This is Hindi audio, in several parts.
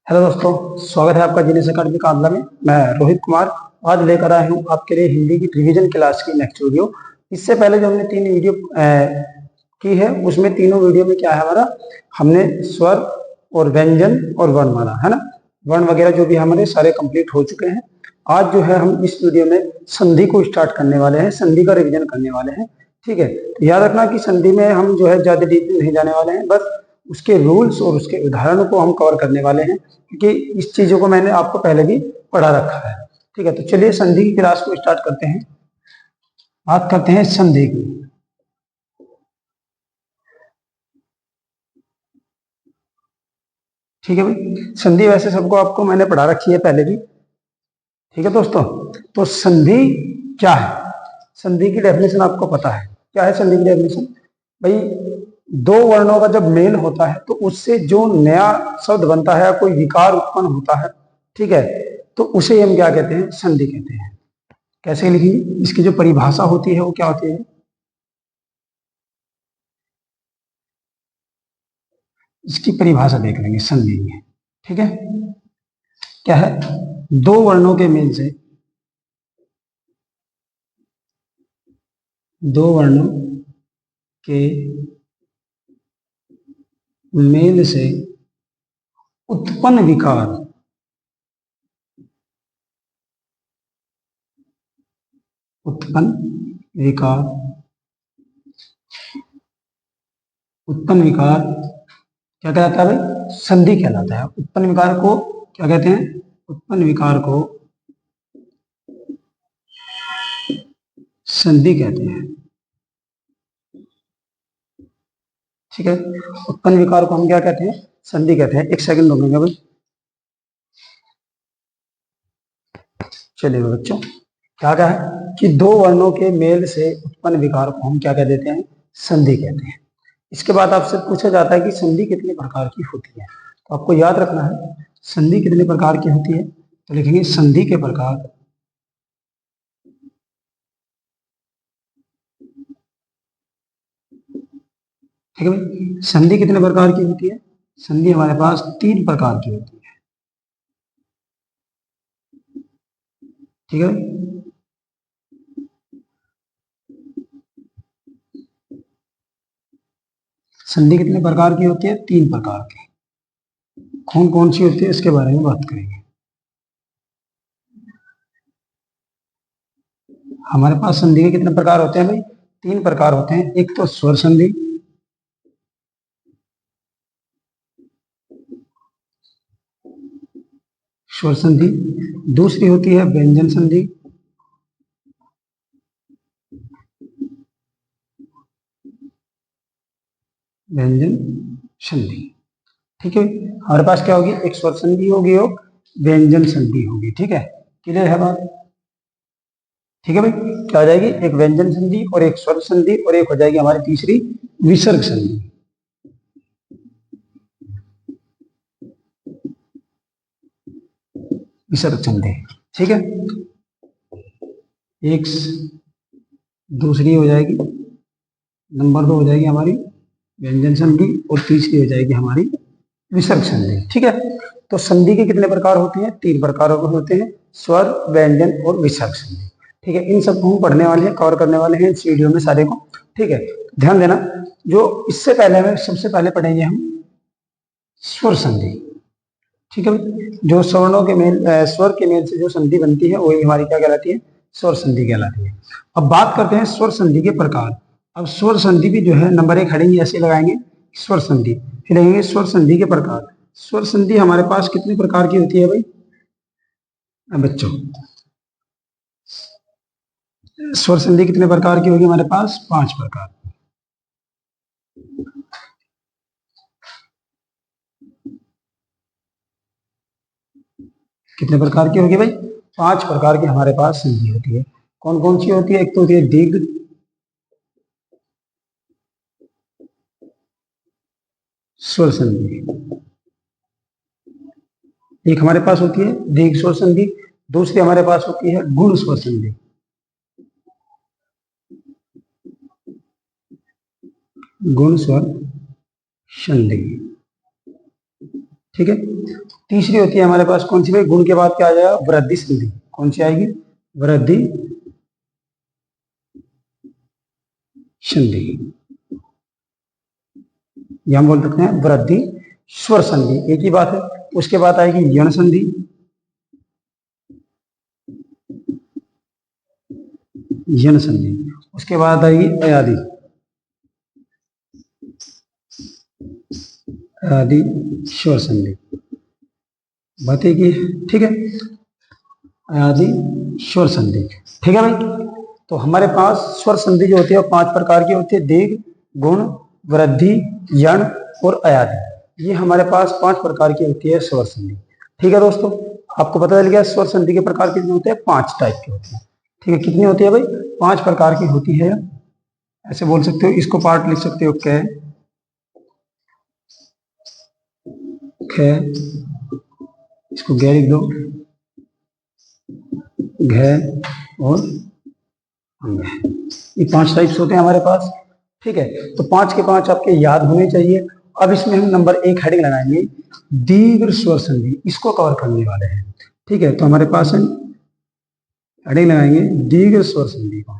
हेलो दोस्तों, स्वागत है आपका जीनियस अकेडमी कांगड़ा में। मैं रोहित कुमार आज लेकर आया हूँ आपके लिए हिंदी की रिवीजन क्लास की नेक्स्ट वीडियो। इससे पहले जो हमने 3 वीडियो की है, उसमें तीनों वीडियो में क्या है हमारा, हमने स्वर और व्यंजन और वर्णमाला, है ना, वर्ण वगैरह जो भी हमारे सारे कंप्लीट हो चुके हैं। आज जो है हम इस वीडियो में संधि को स्टार्ट करने वाले हैं, संधि का रिविजन करने वाले हैं। ठीक है, तो याद रखना कि संधि में हम जो है ज्यादा डीप नहीं जाने वाले हैं, बस उसके रूल्स और उसके उदाहरणों को हम कवर करने वाले हैं, क्योंकि इस चीजों को मैंने आपको पहले भी पढ़ा रखा है। ठीक है, तो चलिए संधि की क्लास को स्टार्ट करते हैं। बात करते हैं संधि की। ठीक है भाई, संधि वैसे सबको आपको मैंने पढ़ा रखी है पहले भी। ठीक है दोस्तों, तो संधि क्या है? संधि की डेफिनेशन आपको पता है क्या है? संधि की डेफिनेशन भाई, दो वर्णों का जब मेल होता है तो उससे जो नया शब्द बनता है, कोई विकार उत्पन्न होता है, ठीक है, तो उसे हम क्या कहते हैं? संधि कहते हैं। कैसे लिखेंगे? इसकी जो परिभाषा होती है वो क्या होती है? इसकी परिभाषा देख लेंगे संधि में। ठीक है, क्या है? दो वर्णों के मेल से, दो वर्णों के मेल से उत्पन्न विकार, उत्पन्न विकार, उत्पन्न विकार क्या कहलाता है भाई? संधि कहलाता है। उत्पन्न विकार को क्या कहते हैं? उत्पन्न विकार को संधि कहते हैं। ठीक है, उत्पन्न विकार को हम क्या कहते हैं? संधि कहते हैं। एक सेकंड रुकेंगे भाई। चलिए बच्चों, क्या कहा है कि दो वर्णों के मेल से उत्पन्न विकार को हम क्या कह देते हैं? संधि कहते हैं। इसके बाद आपसे पूछा जाता है कि संधि कितने प्रकार की होती है, तो आपको याद रखना है संधि कितने प्रकार की होती है। तो लिखेंगे संधि के प्रकार। ठीक है भाई, संधि कितने प्रकार की होती है? संधि हमारे पास 3 प्रकार की होती है। ठीक है भाई, संधि कितने प्रकार की होती है? 3 प्रकार की। कौन कौन सी होती है इसके बारे में बात करेंगे। हमारे पास संधि के कितने प्रकार होते हैं भाई? 3 प्रकार होते हैं। एक तो स्वर संधि, स्वर संधि। दूसरी होती है व्यंजन संधि, व्यंजन संधि। ठीक है, हमारे पास क्या होगी? एक स्वर संधि होगी और व्यंजन संधि होगी। ठीक है, क्लियर है बात? ठीक है भाई, क्या हो जाएगी? एक व्यंजन संधि और एक स्वर संधि और एक हो जाएगी हमारी तीसरी विसर्ग संधि। विसर्ग संधि। ठीक है, एक दूसरी हो जाएगी, नंबर 2 हो जाएगी हमारी व्यंजन संधि और तीसरी हो जाएगी हमारी विसर्ग संधि। ठीक है, तो संधि के कितने प्रकार होते हैं? 3 प्रकार होते हैं, स्वर, व्यंजन और विसर्ग संधि। ठीक है, इन सबको हम पढ़ने वाले हैं, कवर करने वाले हैं इस वीडियो में सारे को। ठीक है, ध्यान देना, जो इससे पहले में सबसे पहले पढ़ेंगे हम स्वर संधि। ठीक है, जो स्वर्णों के मेल, स्वर के मेल से जो संधि बनती है वही हमारी क्या कहलाती है? स्वर संधि कहलाती है। अब बात करते हैं स्वर संधि के प्रकार। अब स्वर संधि भी जो है नंबर 1 हेडिंग ऐसे लगाएंगे, स्वर संधि, फिर लगेंगे स्वर संधि के प्रकार। स्वर संधि हमारे पास कितने प्रकार की होती है भाई बच्चों? स्वर संधि कितने प्रकार की होगी हमारे पास? 5 प्रकार। कितने प्रकार की होगी भाई? 5 प्रकार की हमारे पास संधि होती है। कौन कौन सी होती है? एक तो होती है दीर्घ स्वर संधि, एक हमारे पास होती है दीर्घ स्वर संधि, दूसरी हमारे पास होती है गुण स्वर संधि। गुण स्वर संधि। ठीक है। तीसरी होती है हमारे पास कौन सी भाई, गुण के बाद क्या आ जाएगा, वृद्धि संधि। कौन सी आएगी, वृद्धि संधि, यह हम बोल सकते हैं वृद्धि स्वर संधि, एक ही बात है। उसके बाद आएगी यण संधि, यण संधि। उसके बाद आएगी अयादि, अयादि स्वर संधि, बात एक ही, ठीक है, अयादि स्वर संधि। ठीक है भाई। तो हमारे पास स्वर संधि जो होती है वो 5 प्रकार की होती है, दीर्घ, गुण, वृद्धि, यण और अयादि। ये हमारे पास 5 प्रकार की होती है स्वर संधि। ठीक है दोस्तों, आपको पता चल गया स्वर संधि के प्रकार कितने होते हैं, 5 टाइप के होते हैं। ठीक है, कितनी होती है भाई, 5 प्रकार की होती है। ऐसे बोल सकते हो, इसको पार्ट लिख सकते हो, कै, खे, इसको गे लिख दो, घे और अंग। ये 5 टाइप्स होते हैं हमारे पास। ठीक है, तो 5 के 5 आपके याद होने चाहिए। अब इसमें हम नंबर 1 हेडिंग लगाएंगे, दीर्घ स्वर संधि, इसको कवर करने वाले हैं। ठीक है, तो हमारे पास हेडिंग लगाएंगे दीर्घ स्वर संधि को।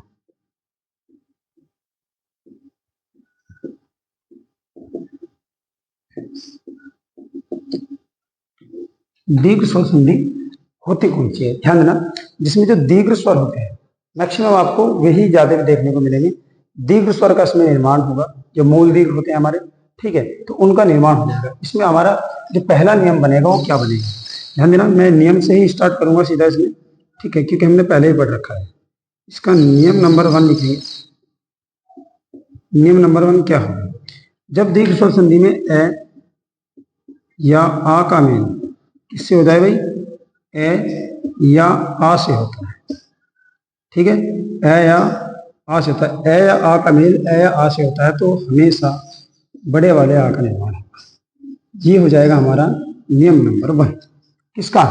दीर्घ स्वर संधि होती कौन सी है, ध्यान देना, जिसमें जो दीर्घ स्वर होते हैं मैक्सिमम आपको वही ज्यादा देखने को मिलेंगे। दीर्घ स्वर का इसमें निर्माण होगा, जो मूल दीर्घ होते हैं हमारे, ठीक है, तो उनका निर्माण हो जाएगा। इसमें हमारा जो पहला नियम बनेगा वो क्या बनेगा, ध्यान देना, मैं नियम से ही स्टार्ट करूंगा सीधा इसमें। ठीक है, क्योंकि हमने पहले ही पढ़ रखा है। इसका नियम नंबर 1 लिखेंगे। नियम नंबर 1 क्या होगा, जब दीर्घ स्वर संधि में ए या आ का मेल किससे होता है भाई, ए या आ से होता है। ठीक है, ए या आ से होता है, ए या आ का मेल ए या आ से होता है, तो हमेशा बड़े वाले आ का निर्माण होगा। ये हो जाएगा हमारा नियम नंबर 1 किसका,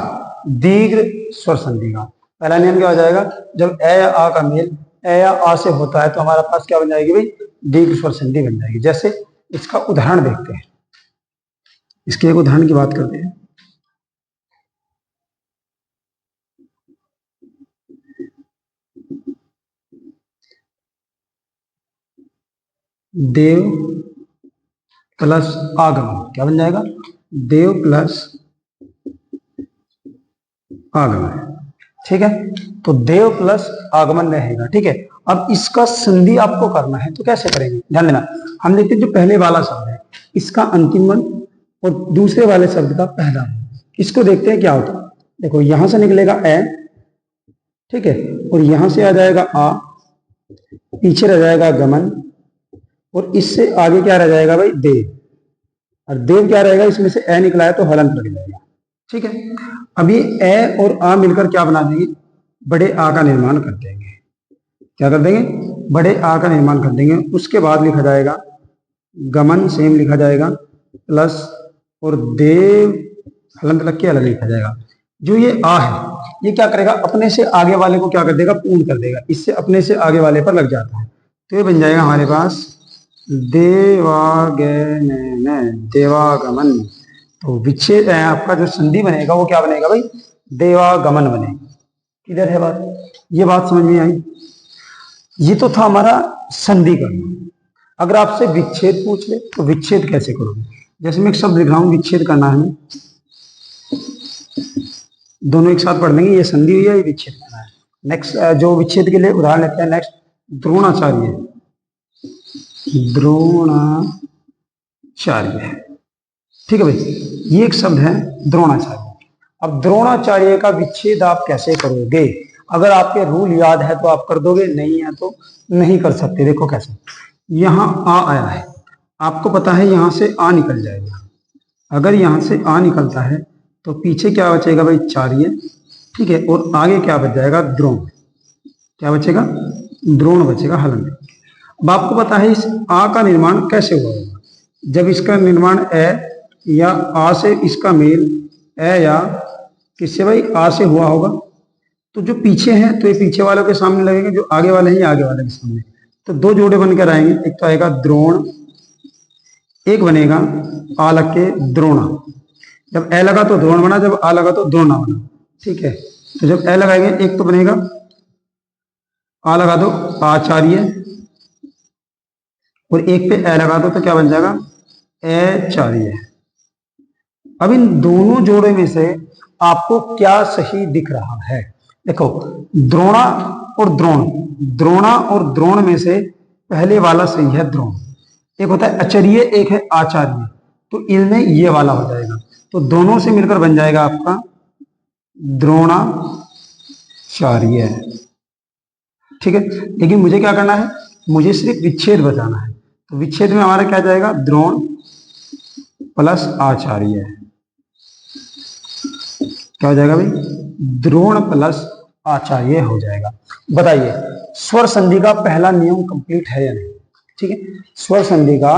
दीर्घ स्वर संधि का। पहला नियम क्या हो जाएगा, जब ए या आ का मेल ए या आ से होता है तो हमारा पास क्या बन जाएगी भाई, दीर्घ स्वर संधि बन जाएगी। जैसे इसका उदाहरण देखते हैं, इसके एक उदाहरण की बात करते हैं। देव प्लस आगमन क्या बन जाएगा, देव प्लस आगमन। ठीक है, तो देव प्लस आगमन रहेगा। ठीक है, अब इसका संधि आपको करना है, तो कैसे करेंगे, ध्यान देना। हम देखते हैं जो पहले वाला शब्द है इसका अंतिम मन और दूसरे वाले शब्द का पहला मन, इसको देखते हैं क्या होता है। देखो यहां से निकलेगा ए, ठीक है, और यहां से आ जाएगा आ, पीछे रह जाएगा गमन, और इससे आगे क्या रह जाएगा भाई, देव। और देव क्या रहेगा, इसमें से ए निकला है तो हलंत लग जाएगा। ठीक है, अब ये ए और आ मिलकर क्या बना देंगे, बड़े आ का निर्माण कर देंगे। क्या कर देंगे, बड़े आ का निर्माण कर देंगे। उसके बाद लिखा जाएगा गमन, सेम लिखा जाएगा, प्लस और देव हलंत लग के अलग लिखा जाएगा। जो ये आ है ये क्या करेगा, अपने से आगे वाले को क्या कर देगा, पूर्ण कर देगा, इससे अपने से आगे वाले पर लग जाता है, तो ये बन जाएगा हमारे पास देवागमन, देवागमन। तो विच्छेद आपका जो संधि बनेगा वो क्या बनेगा भाई, देवागमन बनेगा। किधर है बात, ये बात समझ में आई। ये तो था हमारा संधि करना। अगर आपसे विच्छेद पूछ ले तो विच्छेद कैसे करोगे, जैसे मैं एक शब्द लिख रहा हूं, विच्छेद करना है, दोनों एक साथ पढ़ लेंगे, ये संधि हुई है, ये विच्छेद करना है। नेक्स्ट जो विच्छेद के लिए उदाहरण लेते हैं, नेक्स्ट द्रोणाचार्य, द्रोणाचार्य। ठीक है भाई, ये एक शब्द है द्रोणाचार्य। अब द्रोणाचार्य का विच्छेद आप कैसे करोगे, अगर आपके रूल याद है तो आप कर दोगे, नहीं है तो नहीं कर सकते। देखो कैसे, यहां आ आया है, आपको पता है यहां से आ निकल जाएगा। अगर यहां से आ निकलता है तो पीछे क्या बचेगा भाई, चार्य। ठीक है, और आगे क्या बच जाएगा, द्रोण। क्या बचेगा, द्रोण बचेगा, हलंत। अब आपको पता है इस आ का निर्माण कैसे हुआ होगा, जब इसका निर्माण ए या आ से इसका मेल ए या किससे भाई, आ से हुआ होगा, तो जो पीछे हैं तो ये पीछे वालों के सामने लगेंगे, जो आगे वाले हैं ये आगे वाले के सामने, तो 2 जोड़े बनकर आएंगे। एक तो आएगा द्रोण, एक बनेगा आ लग के द्रोणा। जब ए लगा तो द्रोण बना, जब आ लगा तो द्रोणा बना। ठीक है, तो जब ए लगाएंगे एक तो बनेगा, आ लगा दो आचार्य, और एक पे ए लगा दो तो क्या बन जाएगा, एचार्य। अब इन दोनों जोड़े में से आपको क्या सही दिख रहा है? देखो, द्रोणा और द्रोण, द्रोणा और द्रोण में से पहले वाला सही है द्रोण। एक होता है आचार्य, एक है आचार्य, तो इनमें ये वाला हो जाएगा, तो दोनों से मिलकर बन जाएगा आपका द्रोणाचार्य। ठीक है, लेकिन मुझे क्या करना है, मुझे सिर्फ विच्छेद बताना है। तो विच्छेद में हमारा क्या जाएगा, द्रोण प्लस आचार्य। क्या हो जाएगा भाई, द्रोण प्लस आचार्य हो जाएगा। बताइए, स्वर संधि का पहला नियम कंप्लीट है या नहीं? ठीक है, स्वर संधि का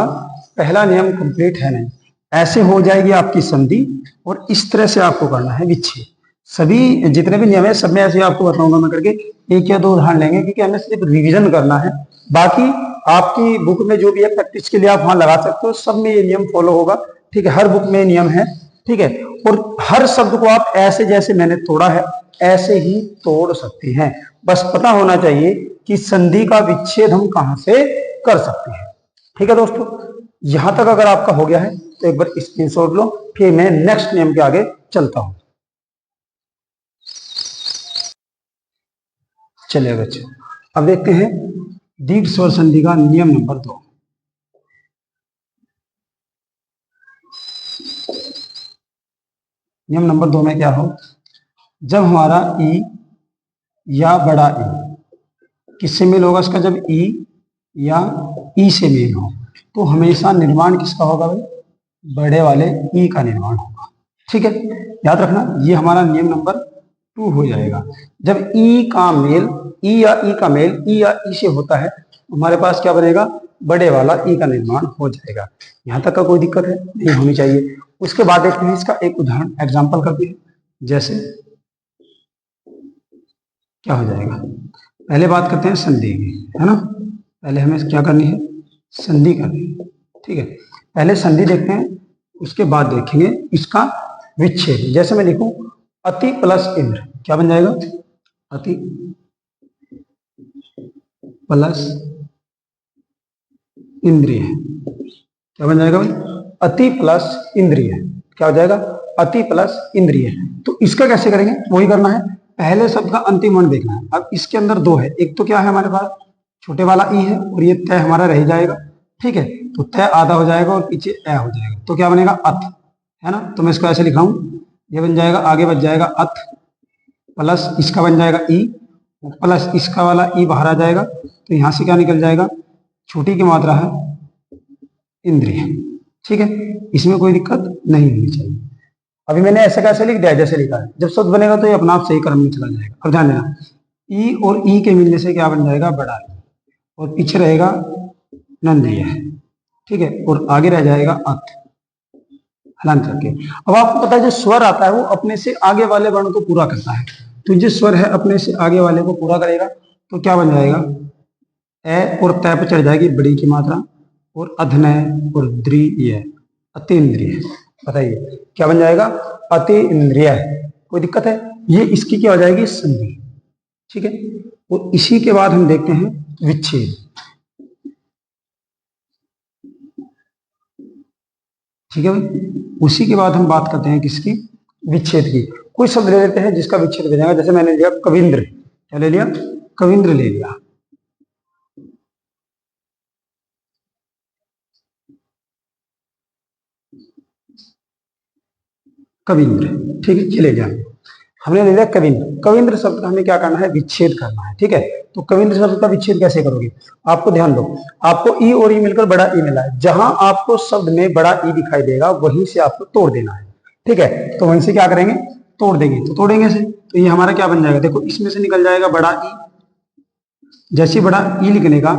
पहला नियम कंप्लीट है नहीं? ऐसे हो जाएगी आपकी संधि, और इस तरह से आपको करना है विच्छेद। सभी जितने भी नियम है सब में ऐसे आपको बताऊंगा मैं करके, एक या दो उदाहरण लेंगे क्योंकि हमें सिर्फ रिवीजन करना है। बाकी आपकी बुक में जो भी है प्रैक्टिस के लिए आप वहां लगा सकते हो, सब में ये नियम फॉलो होगा। ठीक है, हर बुक में नियम है। ठीक है, और हर शब्द को आप ऐसे जैसे मैंने तोड़ा है ऐसे ही तोड़ सकते हैं। बस पता होना चाहिए कि संधि का विच्छेद हम कहां से कर सकते हैं। ठीक है दोस्तों, यहां तक अगर आपका हो गया है तो एक बार स्क्रीनशॉट लो, फिर मैं नेक्स्ट नियम के आगे चलता हूं। चलिए बच्चों, अब देखते हैं दीर्घ स्वर संधि का नियम नंबर 2। नियम नंबर 2 में क्या हो, जब हमारा ई या बड़ा ई किससे मेल होगा इसका, जब ई या ई से मेल हो तो हमेशा निर्माण किसका होगा भाई, बड़े वाले ई का निर्माण होगा। ठीक है, याद रखना, ये हमारा नियम नंबर 2 हो जाएगा। जब ई का मेल, ई या ई का मेल ई या ई से होता है तो हमारे पास क्या बनेगा, बड़े वाला ई का निर्माण हो जाएगा। यहां तक का कोई दिक्कत है नहीं होनी चाहिए। उसके बाद देखते हैं इसका एक उदाहरण एग्जाम्पल करते हैं। जैसे क्या हो जाएगा, पहले बात करते हैं संधि की, है ना। पहले हमें क्या करनी है, संधि करनी है। ठीक है, पहले संधि देखते हैं, उसके बाद देखेंगे इसका विच्छेद। जैसे मैं लिखूं अति प्लस इंद्र, क्या बन जाएगा, अति प्लस इंद्रिय, क्या बन जाएगा भाई, अति प्लस इंद्रिय। क्या हो जाएगा, अति प्लस इंद्रिय। तो इसका कैसे करेंगे, वही करना है, पहले शब्द का अंतिम वर्ण देखना है। अब इसके अंदर दो है, एक तो क्या है हमारे पास छोटे वाला ई है, और ये तय हमारा रह जाएगा। ठीक है, तो तय आधा हो जाएगा और पीछे ए हो जाएगा, तो क्या बनेगा, अथ, है ना। तो मैं इसको ऐसे लिखा हूं, ये बन जाएगा, आगे बच जाएगा अथ प्लस इसका बन जाएगा ई, प्लस इसका वाला ई बाहर आ जाएगा, तो यहां से क्या निकल जाएगा, छोटी की मात्रा है इंद्रिय। ठीक है, इसमें कोई दिक्कत नहीं होनी चाहिए। अभी मैंने ऐसा कैसे लिख दिया, जैसे लिखा है, जब शब्द बनेगा तो ये अपना आप सही क्रम में चला जाएगा। अब ध्यान देना, ई और ई के मिलने से क्या बन जाएगा, बड़ा ई, और पीछे रहेगा नंद्रिय। ठीक है, और आगे रह जाएगा अथ, हलांत करके। अब आपको पता है जो स्वर आता है वो अपने से आगे वाले वर्ण को पूरा करता है, तो जो स्वर है अपने से आगे वाले को पूरा करेगा, तो क्या बन जाएगा, ए और तय पर चढ़ जाएगी बड़ी की मात्रा, और अधनय और द्रिय, अतीन्द्रिय। बताइए क्या बन जाएगा, अतीन्द्रिय। कोई दिक्कत है, ये इसकी क्या हो जाएगी, संधि। ठीक है, और इसी के बाद हम देखते हैं विच्छेद। ठीक है भाई, उसी के बाद हम बात करते हैं किसकी, विच्छेद की। कोई शब्द ले लेते हैं जिसका विच्छेद हो जाएगा। जैसे मैंने लिया कविंद्र, क्या ले लिया, कविंद्र ले लिया। कविंद्र, ठीक है, ये ले लिया हमने, ले लिया कविंद्र। कविंद्र शब्द का हमें क्या करना है, विच्छेद करना है। ठीक है, तो कविंद्र शब्द का विच्छेद कैसे करोगे, आपको ध्यान दो, आपको ई और ई मिलकर बड़ा ई मिला है, जहां आपको शब्द में बड़ा ई दिखाई देगा वहीं से आपको तोड़ देना है। ठीक है, तो वहीं से क्या करेंगे, तोड़ देंगे। तो तोड़ेंगे से, तो ये हमारा क्या बन जाएगा, देखो इसमें से निकल जाएगा बड़ा ई, जैसे बड़ा ई लिखने का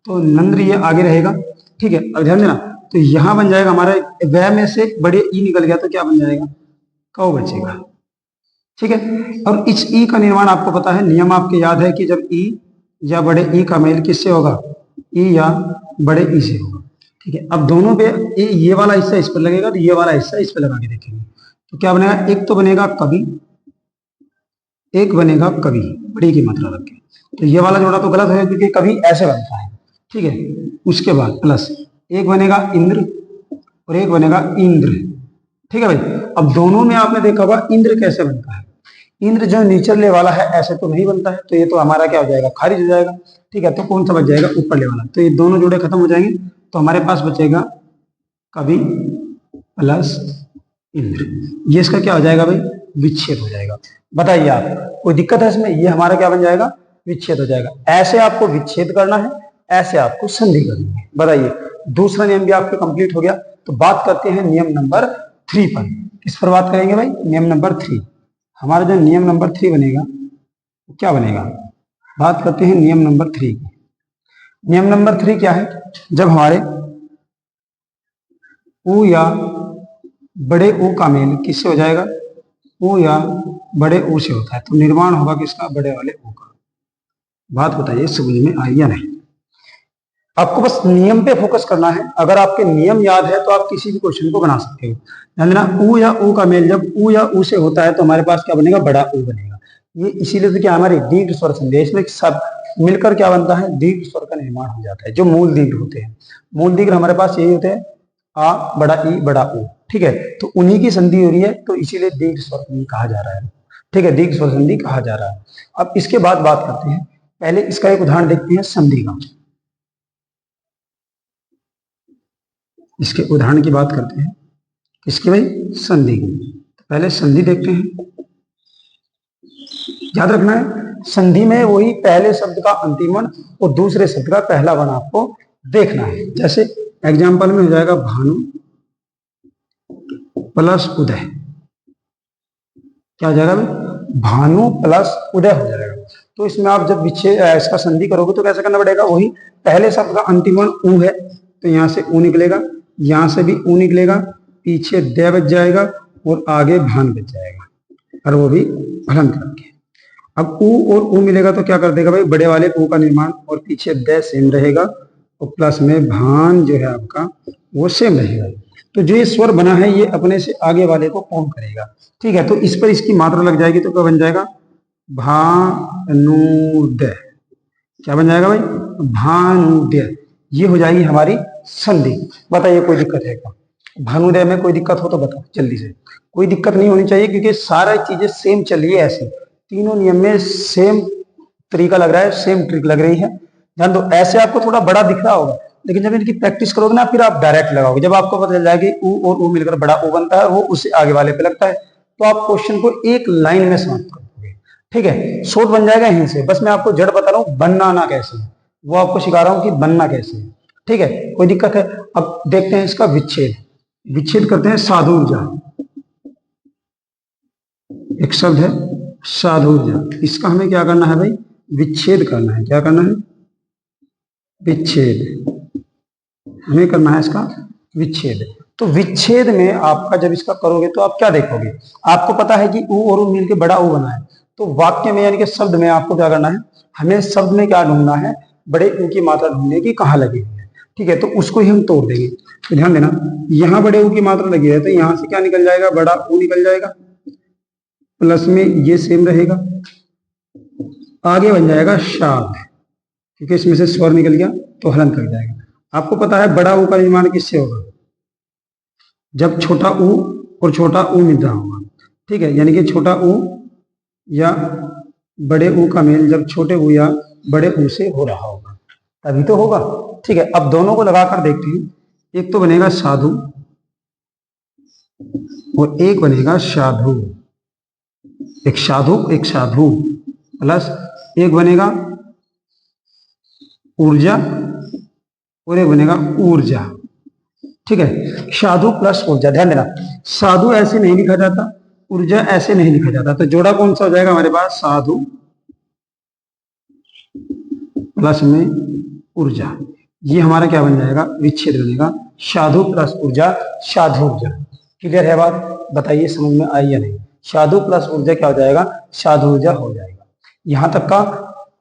तो नंद्र ये आगे रहेगा। ठीक है, अब ध्यान देना, तो यहां बन जाएगा हमारा, वह में से बड़े ई निकल गया तो क्या बन जाएगा, कौ बचेगा। ठीक है, और इस ई का निर्माण आपको पता है, नियम आपके याद है कि जब ई या बड़े ई का मेल किससे होगा, ई या बड़े ई से होगा। ठीक है, अब दोनों पे ये वाला हिस्सा इस पर लगेगा, तो ये वाला हिस्सा इस पर लगा के देखेंगे। तो क्या बनेगा, एक तो बनेगा कवि, एक बनेगा कवि, बड़ी की मात्रा रख के। तो ये वाला जोड़ा तो गलत है क्योंकि कवि ऐसे बनता है, ठीक है। उसके बाद प्लस एक बनेगा इंद्र और एक बनेगा इंद्र, ठीक है भाई। अब दोनों में आपने देखा होगा इंद्र कैसे बनता है, इंद्र जो नीचले वाला है ऐसे तो नहीं बनता है, तो ये तो हमारा क्या हो जाएगा, खारिज हो जाएगा, ठीक है। तो कौन सा बच जाएगा, ऊपर वाला। तो ये दोनों जोड़े खत्म हो जाएंगे, तो हमारे पास बचेगा कवि प्लस इंद्र। ये इसका क्या हो जाएगा भाई, विच्छेद हो जाएगा। बताइए आप, कोई दिक्कत है इसमें, ये हमारा क्या बन जाएगा, विच्छेद हो जाएगा। ऐसे आपको विच्छेद करना है, ऐसे आपको संधि करनी है। बताइए, दूसरा नियम भी आपका कंप्लीट हो गया। तो बात करते हैं नियम नंबर 3 पर। किस पर बात करेंगे भाई, नियम नंबर 3। हमारा जो नियम नंबर 3 बनेगा वो क्या बनेगा, बात करते हैं नियम नंबर 3 की। नियम नंबर 3 क्या है, जब हमारे ऊ या बड़े ऊ का मेल किससे हो जाएगा, ऊ या बड़े ऊ से होता है, तो निर्माण होगा किसका, बड़े वाले ऊ का। बात बताइए समझ में आई या नहीं। आपको बस नियम पे फोकस करना है। अगर आपके नियम याद है तो आप किसी भी क्वेश्चन को बना सकते हो। ध्यान देना, ऊ या ऊ का मेल जब ऊ या ऊ से होता है तो हमारे पास क्या बनेगा, बड़ा ऊ बनेगा। ये इसीलिए तो क्या हमारी दीर्घ स्वर संधि है, इसमें सब मिलकर क्या बनता है, दीर्घ स्वर का निर्माण हो जाता है। जो मूल दीर्घ होते हैं, मूल दीर्घ हमारे पास यही होते हैं, आ बड़ा ई बड़ा ऊ, ठीक है। तो उन्हीं की संधि हो रही है, तो इसीलिए दीर्घ स्वर संधि कहा जा रहा है, ठीक है, दीर्घ स्वर संधि कहा जा रहा है। अब इसके बाद बात करते हैं, पहले इसका एक उदाहरण देखते हैं संधि का। इसके उदाहरण की बात करते हैं, इसकी भाई संधि की। तो पहले संधि देखते हैं। याद रखना है, संधि में वही पहले शब्द का अंतिम वर्ण और दूसरे शब्द का पहला वर्ण आपको देखना है। जैसे एग्जाम्पल में हो जाएगा भानु प्लस उदय, क्या हो जाएगा भाई, भानु प्लस उदय हो जाएगा। तो इसमें आप जब इसका संधि करोगे तो कैसे करना पड़ेगा, वही पहले शब्द का अंतिम वर्ण ऊ है, तो यहां से ऊ निकलेगा, यहां से भी ऊ निकलेगा, पीछे दे बच जाएगा और आगे भान बच जाएगा, और वो भी हलन करके। अब ऊ और ऊ मिलेगा तो क्या कर देगा भाई, बड़े वाले ऊ का निर्माण, और पीछे दे सेम रहेगा, और प्लस में भान जो है आपका वो सेम रहेगा। तो जो ये स्वर बना है ये अपने से आगे वाले को कौन करेगा, ठीक है। तो इस पर इसकी मात्रा लग जाएगी तो क्या बन जाएगा, भानुदय। क्या बन जाएगा भाई, भानुदय। ये हो जाएगी हमारी संधि। बताइए कोई दिक्कत है क्या, भानुदय में कोई दिक्कत हो तो बताओ जल्दी से। कोई दिक्कत नहीं होनी चाहिए क्योंकि सारा चीजें सेम चल रही है, ऐसे तीनों नियम में सेम तरीका लग रहा है, सेम ट्रिक लग रही है। ध्यान दो, ऐसे आपको थोड़ा बड़ा दिख रहा होगा, लेकिन जब इनकी प्रैक्टिस करोगे ना फिर आप डायरेक्ट लगाओगे, जब आपको पता चल जाएगा कि ऊ और ऊ मिलकर बड़ा ऊ बनता है, वो उससे आगे वाले पे लगता है, तो आप क्वेश्चन को एक लाइन में समाप्त कर दोगे, ठीक है। शॉर्ट बन जाएगा यहीं से। बस मैं आपको जड़ बता रहा हूँ, बनना कैसे है वो आपको सिखा रहा हूँ कि बनना कैसे है, ठीक है। कोई दिक्कत है, अब देखते हैं इसका विच्छेद। विच्छेद करते हैं साधुर्जा, एक शब्द है साधुर्जा, इसका हमें क्या करना है भाई, विच्छेद करना है। क्या करना है, विच्छेद, हमें करना है इसका विच्छेद। तो विच्छेद में आपका जब इसका करोगे तो आप क्या देखोगे, आपको पता है कि ऊ और ऊ मिलकर बड़ा ऊ बना है, तो वाक्य में यानी कि शब्द में आपको क्या करना है, हमें शब्द में क्या ढूंढना है, बड़े ऊ की मात्रा ढूंढने की कहाँ लगी हुई है, ठीक है। तो उसको ही हम तोड़ देंगे। तो ध्यान देना, यहाँ बड़े ऊ की मात्रा लगी है तो यहाँ से क्या निकल जाएगा, बड़ा ऊ निकल जाएगा, प्लस में ये सेम रहेगा, आगे बन जाएगा शाद, क्योंकि इसमें से स्वर निकल गया तो हलन कर जाएगा। आपको पता है बड़ा ऊ का निर्माण किससे होगा, जब छोटा ऊ और छोटा ऊ मिल रहा होगा, ठीक है। यानी कि छोटा ऊ या बड़े ऊ का मेल जब छोटे ऊ या बड़े ऊ से हो रहा होगा तभी तो होगा, ठीक है। अब दोनों को लगाकर देखते हैं, एक तो बनेगा साधु और एक बनेगा साधु, एक साधु एक साधु, प्लस एक बनेगा ऊर्जा और एक बनेगा ऊर्जा, ठीक है। साधु प्लस ऊर्जा, ध्यान देना साधु ऐसे नहीं लिखा जाता, ऊर्जा ऐसे नहीं लिखा जाता, तो जोड़ा कौन सा हो जाएगा हमारे पास, साधु प्लस में ऊर्जा। ये हमारा क्या बन जाएगा, विच्छेद बनेगा, साधु प्लस ऊर्जा, साधु ऊर्जा। क्लियर है बात, बताइए समझ में आई या नहीं। साधु प्लस ऊर्जा क्या हो जाएगा, साधु ऊर्जा हो जाएगा। यहां तक का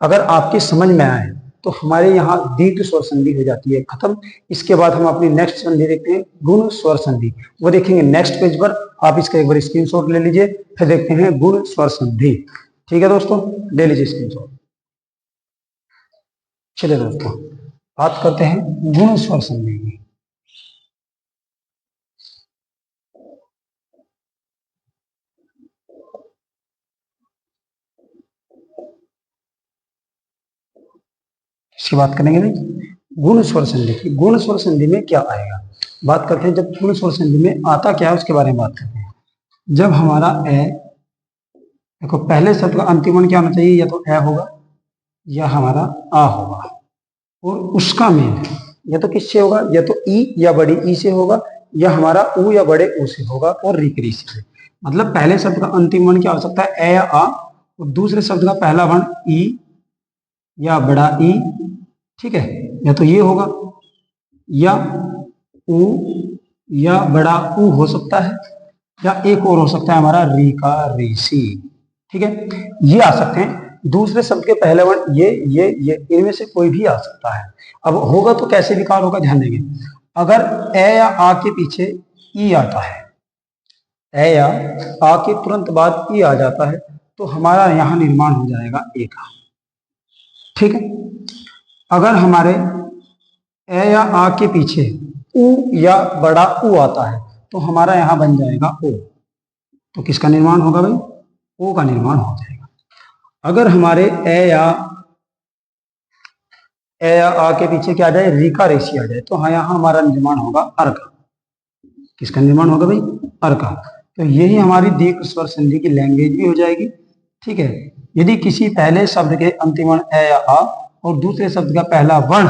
अगर आपकी समझ में आए तो हमारे यहाँ दीर्घ स्वर संधि हो जाती है खत्म। इसके बाद हम अपनी नेक्स्ट संधि देखते हैं गुण स्वर संधि, वो देखेंगे नेक्स्ट पेज पर। आप इसका एक बार स्क्रीनशॉट ले लीजिए, फिर देखते हैं गुण स्वर संधि। ठीक है दोस्तों, ले लीजिए स्क्रीनशॉट। चलिए दोस्तों, बात करते हैं गुण स्वर संधि की। इसकी बात करेंगे भाई गुण स्वर संधि की। गुण स्वर संधि में क्या आएगा, बात करते हैं। जब गुण स्वर संधि में आता क्या है उसके बारे में बात करते हैं। जब हमारा ए, देखो पहले शब्द का अंतिम वर्ण क्या होना चाहिए, या तो ए होगा या हमारा आ होगा, और उसका मेल या तो किससे होगा, या तो ई या बड़ी ई से होगा, या हमारा ऊ या बड़े ऊ से होगा, और री से। मतलब पहले शब्द का अंतिम वर्ण क्या हो सकता है, ए या आ, और दूसरे शब्द का पहला वर्ण ई या बड़ा ई, ठीक है, या तो ये होगा, या ऊ या बड़ा ऊ हो सकता है, या एक और हो सकता है हमारा री का ऋषि। ठीक है, ये आ सकते हैं। दूसरे शब्द के पहले वर्ण ये इनमें से कोई भी आ सकता है। अब होगा तो कैसे विकार होगा, ध्यान देंगे। अगर ए या आ के पीछे ई आता है, ए या आ के तुरंत बाद ई आ जाता है, तो हमारा यहां निर्माण हो जाएगा ए का। ठीक है, अगर हमारे ए या आ के पीछे उ या बड़ा उ आता है, तो हमारा यहां बन जाएगा ओ। तो किसका निर्माण होगा भाई, ओ का निर्माण हो जाएगा। अगर हमारे ए या आ के पीछे क्या आ जाए, री का रेशी आ जाए, तो हाँ यहां हमारा निर्माण होगा अर का। किसका निर्माण होगा भाई, अर का। तो यही हमारी दीर्घ स्वर संधि की लैंग्वेज भी हो जाएगी। ठीक है, यदि किसी पहले शब्द के अंतिम वर्ण ए या आ और दूसरे शब्द का पहला वर्ण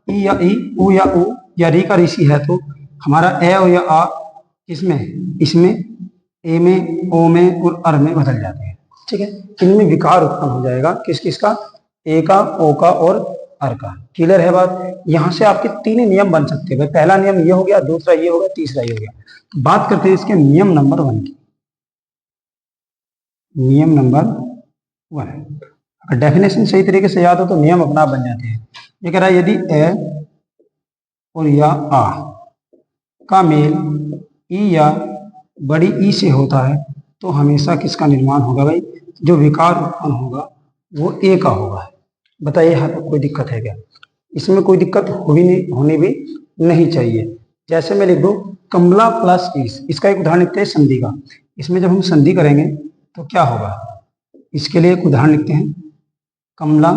ई या ई, उ या उ या री का ऋषि है, तो हमारा ए और या आ इसमें ए में, ओ में और अर में बदल जाते हैं। ठीक है, इनमें विकार उत्पन्न हो जाएगा, किस किस का, ए का, ओ का और अर का। क्लियर है बात। यहां से आपके तीन नियम बन सकते हैं। पहला नियम ये हो गया, दूसरा ये हो गया, तीसरा ये हो गया। तो बात करते हैं इसके नियम नंबर 1 की। नियम नंबर 1, अगर डेफिनेशन सही तरीके से याद हो तो नियम अपना बन जाते हैं। ये कह रहा है, यदि ए और या आ का मेल ई या बड़ी ई से होता है, तो हमेशा किसका निर्माण होगा भाई, जो विकार उत्पन्न होगा वो ए का होगा। बताइए यहाँ पर कोई दिक्कत है क्या, इसमें कोई दिक्कत होनी भी नहीं चाहिए। जैसे मैं लिख दूं कमला प्लस ईस, इसका एक उदाहरण लिखते हैं संधि का। इसमें जब हम संधि करेंगे तो क्या होगा, इसके लिए एक उदाहरण लिखते हैं, कमला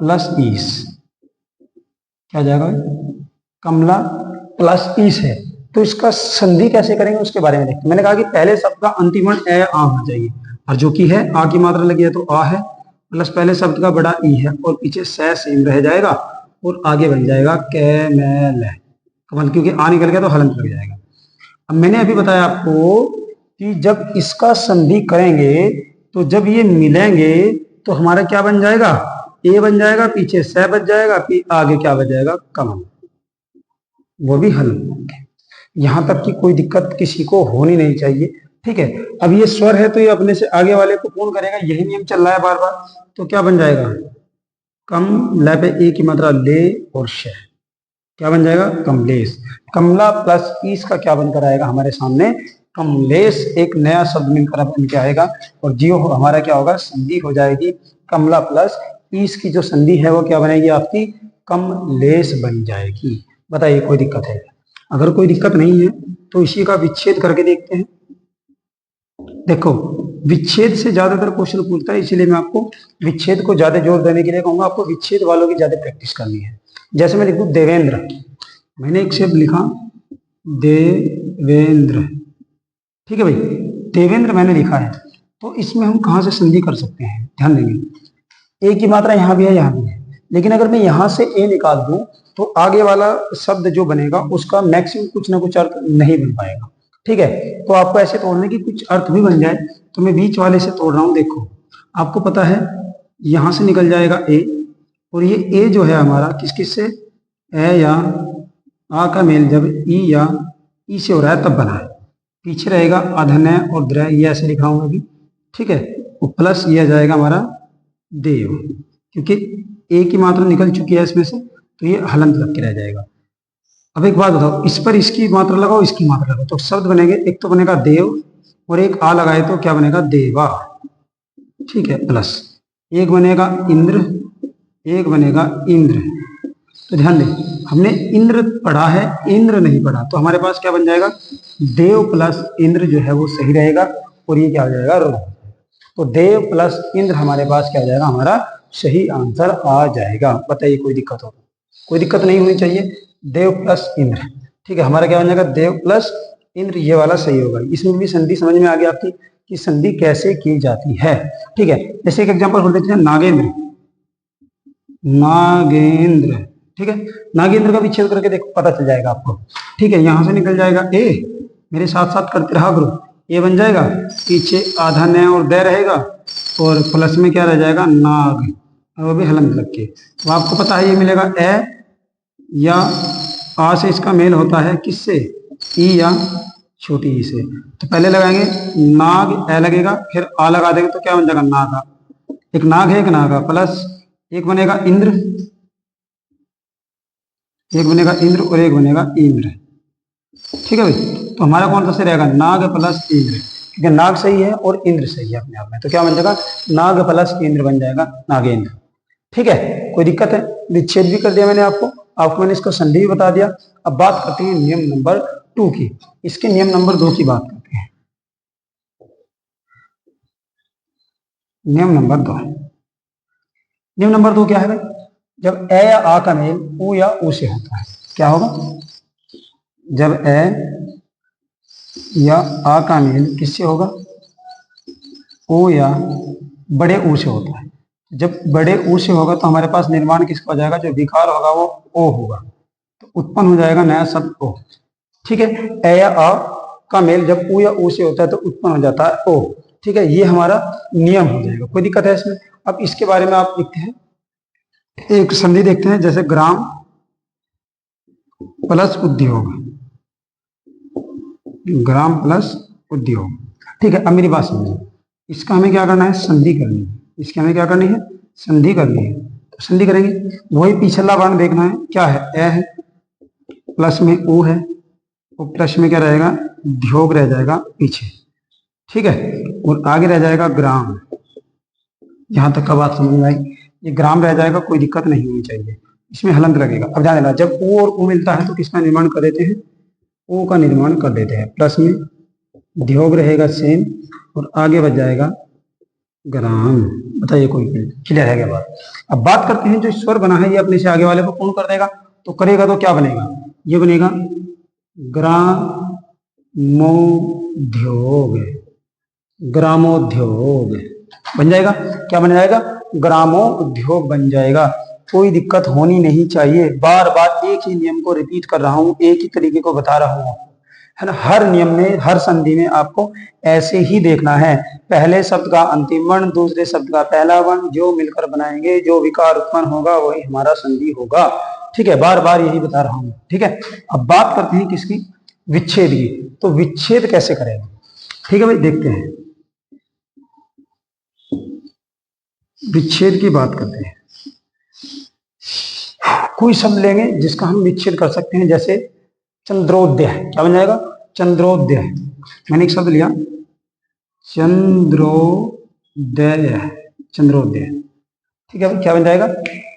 प्लस ईस। क्या जाएगा, कमला प्लस ईस है, तो इसका संधि कैसे करेंगे उसके बारे में देखते हैं। मैंने कहा कि पहले शब्द का अंतिम वर्ण ए आ होना चाहिए, और जो कि है आ की मात्रा लगी है तो आ है, प्लस पहले शब्द का बड़ा ई है, और पीछे से सेम रह जाएगा, और आगे बन जाएगा कैमेल, कमल, क्योंकि आ निकल गया तो हलंत लग जाएगा। अब मैंने अभी बताया आपको कि जब इसका संधि करेंगे तो जब ये मिलेंगे तो हमारा क्या बन जाएगा, ए बन जाएगा, पीछे से बच जाएगा, फिर आगे क्या बच जाएगा, कमल, वो भी हलंत। यहां तक कि कोई दिक्कत किसी को होनी नहीं चाहिए। ठीक है, अब ये स्वर है तो ये अपने से आगे वाले को पूर्ण करेगा, यही नियम चल रहा है बार बार। तो क्या बन जाएगा, कम लै पे ए की मात्रा ले और श, क्या बन जाएगा, कमलेश। कमला प्लस ईस का क्या बनकर आएगा हमारे सामने, कमलेश। एक नया शब्द मिलकर बन के आएगा, और जो हमारा क्या होगा, संधि हो जाएगी। कमला प्लस ईस की जो संधि है वो क्या बनेगी आपकी, कमलेश बन जाएगी। बताइए कोई दिक्कत है, अगर कोई दिक्कत नहीं है तो इसी का विच्छेद करके देखते हैं। देखो विच्छेद से ज्यादातर क्वेश्चन पूछता है, इसीलिए मैं आपको विच्छेद को ज्यादा जोर देने के लिए कहूंगा। आपको विच्छेद वालों की ज्यादा प्रैक्टिस करनी है। जैसे मैं लिखूं देवेंद्र, मैंने एक शब्द लिखा देवेंद्र, ठीक है भाई, देवेंद्र मैंने लिखा है, तो इसमें हम कहां से संधि कर सकते हैं, ध्यान देंगे। ए की मात्रा यहां भी है, यहां भी है, लेकिन अगर मैं यहां से ए निकाल दूं तो आगे वाला शब्द जो बनेगा उसका मैक्सिमम कुछ ना कुछ अर्थ नहीं बन पाएगा। ठीक है, तो आपको ऐसे तोड़ने की कुछ अर्थ भी बन जाए, तो मैं बीच वाले से तोड़ रहा हूं। देखो आपको पता है यहां से निकल जाएगा ए, और ये ए जो है हमारा किस किस से, ए या आ का मेल जब ई या ई से हो रहा है तब बना है। पीछे रहेगा अधनय और द्रय, ये ऐसे लिखा हूं अभी। ठीक है, वो प्लस ये आ जाएगा हमारा देव, क्योंकि ए की मात्रा निकल चुकी है इसमें से, तो ये हलंत लग के रह जाएगा। अब एक बात बताओ, इस पर इसकी मात्रा लगाओ, इसकी मात्रा लगाओ, तो शब्द बनेंगे, एक तो बनेगा देव और एक आ लगाए तो क्या बनेगा, देवा। ठीक है, प्लस एक बनेगा इंद्र, एक बनेगा इंद्र। तो ध्यान दें, हमने इंद्र पढ़ा है, इंद्र नहीं पढ़ा, तो हमारे पास क्या बन जाएगा, देव प्लस इंद्र जो है वो सही रहेगा, और ये क्या हो जाएगा, रो। तो देव प्लस इंद्र हमारे पास क्या हो जाएगा, हमारा सही आंसर आ जाएगा। बताइए कोई दिक्कत हो? कोई दिक्कत नहीं होनी चाहिए। देव प्लस इंद्र, ठीक है, हमारा क्या बन जाएगा, देव प्लस इंद्र, ये वाला सही होगा। इसमें भी संधि समझ में आ गई आपकी कि संधि कैसे की जाती है। ठीक है, जैसे एक एग्जांपल बोल देते हैं, नागेंद्र, नागेंद्र। ठीक है, नागेंद्र का विच्छेद करके देखो, पता चल जाएगा आपको। ठीक है, यहां से निकल जाएगा ए, मेरे साथ साथ करते रहा करो, ए बन जाएगा, पीछे आधा न और द रहेगा, और प्लस में क्या रह जाएगा, नाग, और वो भी हलंत लग के। तो आपको पता है ये मिलेगा ए या आ से इसका मेल होता है किससे, ई या छोटी ई से। तो पहले लगाएंगे नाग, ए लगेगा, फिर आ लगा देंगे तो क्या बन जाएगा, नागा। एक नाग है, एक नागा, प्लस एक बनेगा इंद्र, एक बनेगा इंद्र और एक बनेगा इंद्र। ठीक है भाई, तो हमारा कौन सा सही रहेगा, नाग प्लस इंद्र, क्योंकि नाग सही है और इंद्र सही है अपने आप में, तो क्या बन जाएगा, नाग प्लस इंद्र बन जाएगा, नागेंद्र। ठीक है, कोई दिक्कत है? विच्छेद भी कर दिया मैंने आपको मैंने इसका संधि भी बता दिया। अब बात करते हैं नियम नंबर 2 की। इसके नियम नंबर 2 की बात करते हैं। नियम नंबर 2, नियम नंबर 2 क्या है भाई, जब ए या आ का मेल उ या ऊ से होता है, क्या होगा, जब ए या आ का मेल किससे होगा, ओ या बड़े ऊ से होता है। जब बड़े ऊ से होगा तो हमारे पास निर्माण किसका हो जाएगा, जो विकार होगा वो ओ होगा, तो उत्पन्न हो जाएगा नया शब्द ओ। ठीक है, ए या आ का मेल जब ऊ या ऊ से होता है तो उत्पन्न हो जाता है ओ। ठीक है, ये हमारा नियम हो जाएगा, कोई दिक्कत है इसमें? अब इसके बारे में आप लिखते हैं, एक संधि देखते हैं, जैसे ग्राम प्लस उद्योग, ग्राम प्लस उद्योग। ठीक है, अब मेरी बात समझिए, इसका हमें क्या करना है, संधि करनी है, इसकी हमें क्या करनी है, संधि करनी है। तो संधि करेंगे, वही पिछला वर्ण देखना है, क्या है, ए है, प्लस में ऊ है, और प्लस में क्या रहेगा, उद्योग रह जाएगा पीछे। ठीक है, और आगे रह जाएगा ग्राम। यहां तक का बात समझ में आई? ये ग्राम रह जाएगा, कोई दिक्कत नहीं होनी चाहिए, इसमें हलंत लगेगा। अब ध्यान देना, जब ओ और ऊ मिलता है तो किसका निर्माण कर देते हैं, ओ का निर्माण कर देते हैं, प्लस में उद्योग रहेगा सेम, और आगे बच जाएगा ग्राम। बताइए कोई क्लियर है क्या बात? अब बात करते हैं, जो स्वर बना है ये अपने से आगे वाले को कौन कर देगा, तो करेगा तो क्या बनेगा, ये बनेगा ग्रामोद्योग, ग्रामोद्योग बन जाएगा। क्या बन जाएगा, ग्रामोद्योग बन जाएगा। कोई दिक्कत होनी नहीं चाहिए, बार बार एक ही नियम को रिपीट कर रहा हूं, एक ही तरीके को बता रहा हूं, है ना। हर नियम में, हर संधि में आपको ऐसे ही देखना है, पहले शब्द का अंतिम वर्ण, दूसरे शब्द का पहला वर्ण, जो मिलकर बनाएंगे, जो विकार उत्पन्न होगा वही हमारा संधि होगा। ठीक है, बार बार यही बता रहा हूं। ठीक है, अब बात करते हैं किसकी, विच्छेद की। तो विच्छेद कैसे करेंगे, ठीक है भाई, देखते हैं, विच्छेद की बात करते हैं। कोई शब्द लेंगे जिसका हम विच्छेद कर सकते हैं, जैसे चंद्रोदय, क्या बन जाएगा, चंद्रोदय। मैंने एक शब्द लिया चंद्रोदय, चंद्रोदय। ठीक है, क्या बन जाएगा,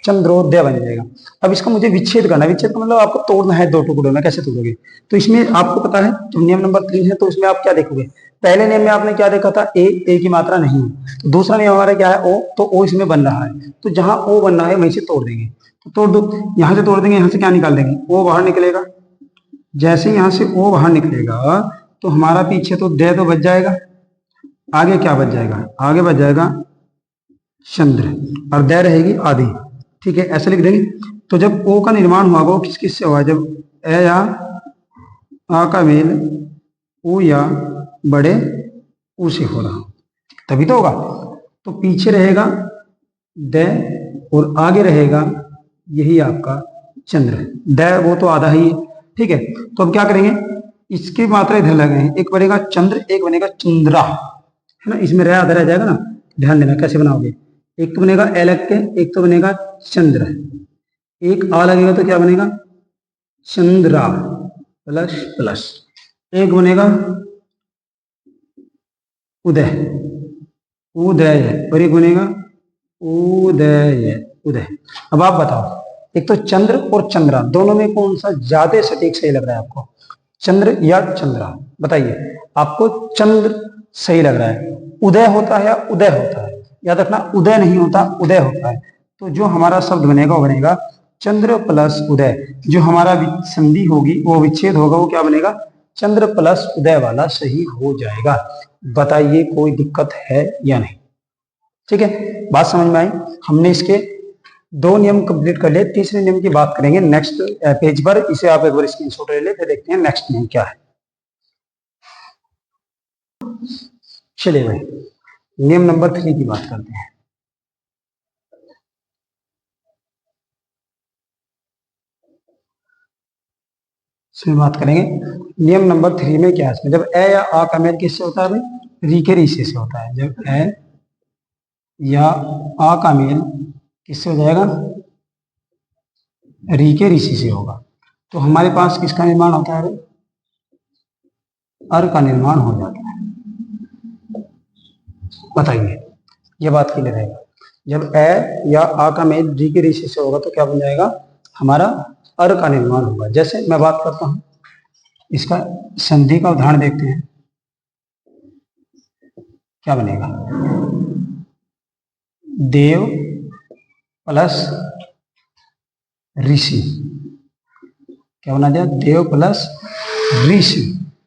चंद्रोदय बन जाएगा। अब इसका मुझे विच्छेद करना है, विच्छेद का मतलब आपको तोड़ना है दो टुकड़ों में, कैसे तोड़ोगे, तो इसमें आपको पता है, तो नियम नंबर 3 है, तो इसमें आप क्या देखोगे, पहले नियम में आपने क्या देखा था, ए की मात्रा नहीं है, तो दूसरा नियम हमारा क्या है, ओ, तो ओ इसमें बन रहा है, तो जहां ओ बन रहा है वहीं से तोड़ देंगे, तो तोड़ दो, यहां से तोड़ देंगे, यहां से क्या निकाल देंगे, ओ बाहर निकलेगा। जैसे यहां से ओ बाहर निकलेगा तो हमारा पीछे तो दे तो बच जाएगा, आगे क्या बच जाएगा, आगे बच जाएगा चंद्र, और दे रहेगी आधी। ठीक है, ऐसे लिख देंगे। तो जब ओ का निर्माण हुआ वो किस किस से हुआ, जब ए या आ का मेल ऊ या बड़े ऊ से हो रहा, तभी तो होगा। तो पीछे रहेगा द और आगे रहेगा यही आपका चंद्र, द वो तो आधा ही है। ठीक है, तो अब क्या करेंगे, इसकी मात्रा इधर लगाएंगे, एक बनेगा चंद्र, एक बनेगा चंद्रा, है ना, इसमें रह आधा रह जाएगा ना। ध्यान देना कैसे बनाओगे, एक तो बनेगा ए लग के, एक तो बनेगा चंद्र, एक आ लगेगा तो क्या बनेगा चंद्रा प्लस प्लस, एक बनेगा उदय, उदय, और एक बनेगा उदय, उदय। अब आप बताओ, एक तो चंद्र और चंद्रा दोनों में कौन सा ज्यादा सटीक सही लग रहा है आपको, चंद्र या चंद्रा? बताइए, आपको चंद्र सही लग रहा है, उदय होता है या उदय होता है? याद रखना, उदय नहीं होता, उदय होता है। तो जो हमारा शब्द बनेगा वो बनेगा चंद्र प्लस उदय। जो हमारा संधि होगी वो विच्छेद होगा, वो क्या बनेगा चंद्र प्लस उदय वाला सही हो जाएगा। बताइए कोई दिक्कत है या नहीं? ठीक है, बात समझ में आई? हमने इसके 2 नियम कंप्लीट कर लिए, तीसरे नियम की बात करेंगे नेक्स्ट पेज पर। इसे आप एक बार स्क्रीनशॉट ले ले, फिर देखते हैं नेक्स्ट नियम क्या है। चलिए भाई, नियम नंबर 3 की बात करते हैं। इसमें बात करेंगे नियम नंबर 3 में क्या है। जब ए या आ का मेल किससे होता है भाई? री के रीसे से होता है। जब ए या आ का मेल किससे हो जाएगा? री के ऋषि से होगा। तो हमारे पास किसका निर्माण होता है? अर का निर्माण हो जाता है। बताइए, ये बात क्लियर रहेगा। जब ए या आ का मेल री के ऋषि से होगा तो क्या बन जाएगा? हमारा अर का निर्माण होगा। जैसे मैं बात करता हूं, इसका संधि का उदाहरण देखते हैं, क्या बनेगा? देव प्लस ऋषि, क्या बना दिया? देव प्लस ऋषि।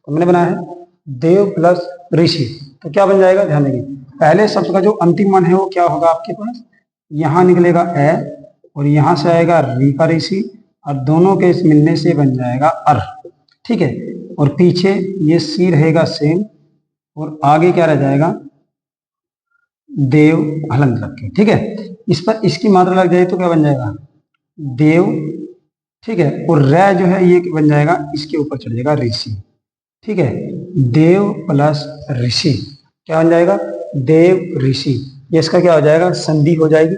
तो मैंने बनाया है देव प्लस ऋषि, तो क्या बन जाएगा? ध्यान देंगे, पहले शब्द का जो अंतिम मान है वो क्या होगा आपके पास? यहां निकलेगा ए, और यहां से आएगा री का ऋषि, और दोनों के इस मिलने से बन जाएगा अर। ठीक है, और पीछे ये सी रहेगा सेम, और आगे क्या रह जाएगा? देव हलंत लग के। ठीक है, इस पर इसकी मात्रा लग जाए तो क्या बन जाएगा? देव। ठीक है, और रै जो है ये बन जाएगा, इसके ऊपर चढ़ जाएगा ऋषि। ठीक है, देव प्लस ऋषि क्या बन जाएगा? देव ऋषि। ये इसका क्या हो जाएगा? संधि हो जाएगी।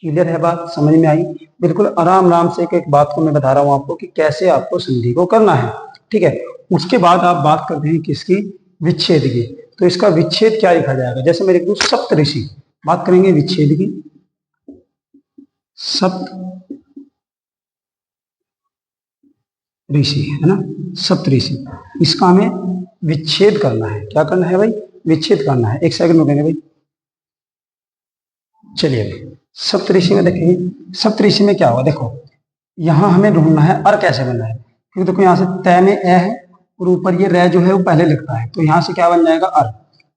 क्लियर है बात? समझ में आई? बिल्कुल आराम आराम से एक एक बात को मैं बता रहा हूं आपको कि कैसे आपको संधि को करना है। ठीक है, उसके बाद आप बात करते हैं किसकी? विच्छेद की। तो इसका विच्छेद क्या लिखा जाएगा? जैसे मैं लिख दूं सप्त ऋषि, बात करेंगे विच्छेद की। सप्त ऋषि है ना, सप्त ऋषि, इसका हमें विच्छेद करना है। क्या करना है भाई? विच्छेद करना है। एक सेकंड रुकेंगे भाई। चलिए भाई, सप्तऋषि में देखेंगे, सप्तऋषि में क्या होगा? देखो, यहां हमें ढूंढना है अर कैसे बनना है, क्योंकि देखो यहां से तय में ए है और ऊपर ये रै जो है वो पहले लिखता है, तो यहां से क्या बन जाएगा? अर।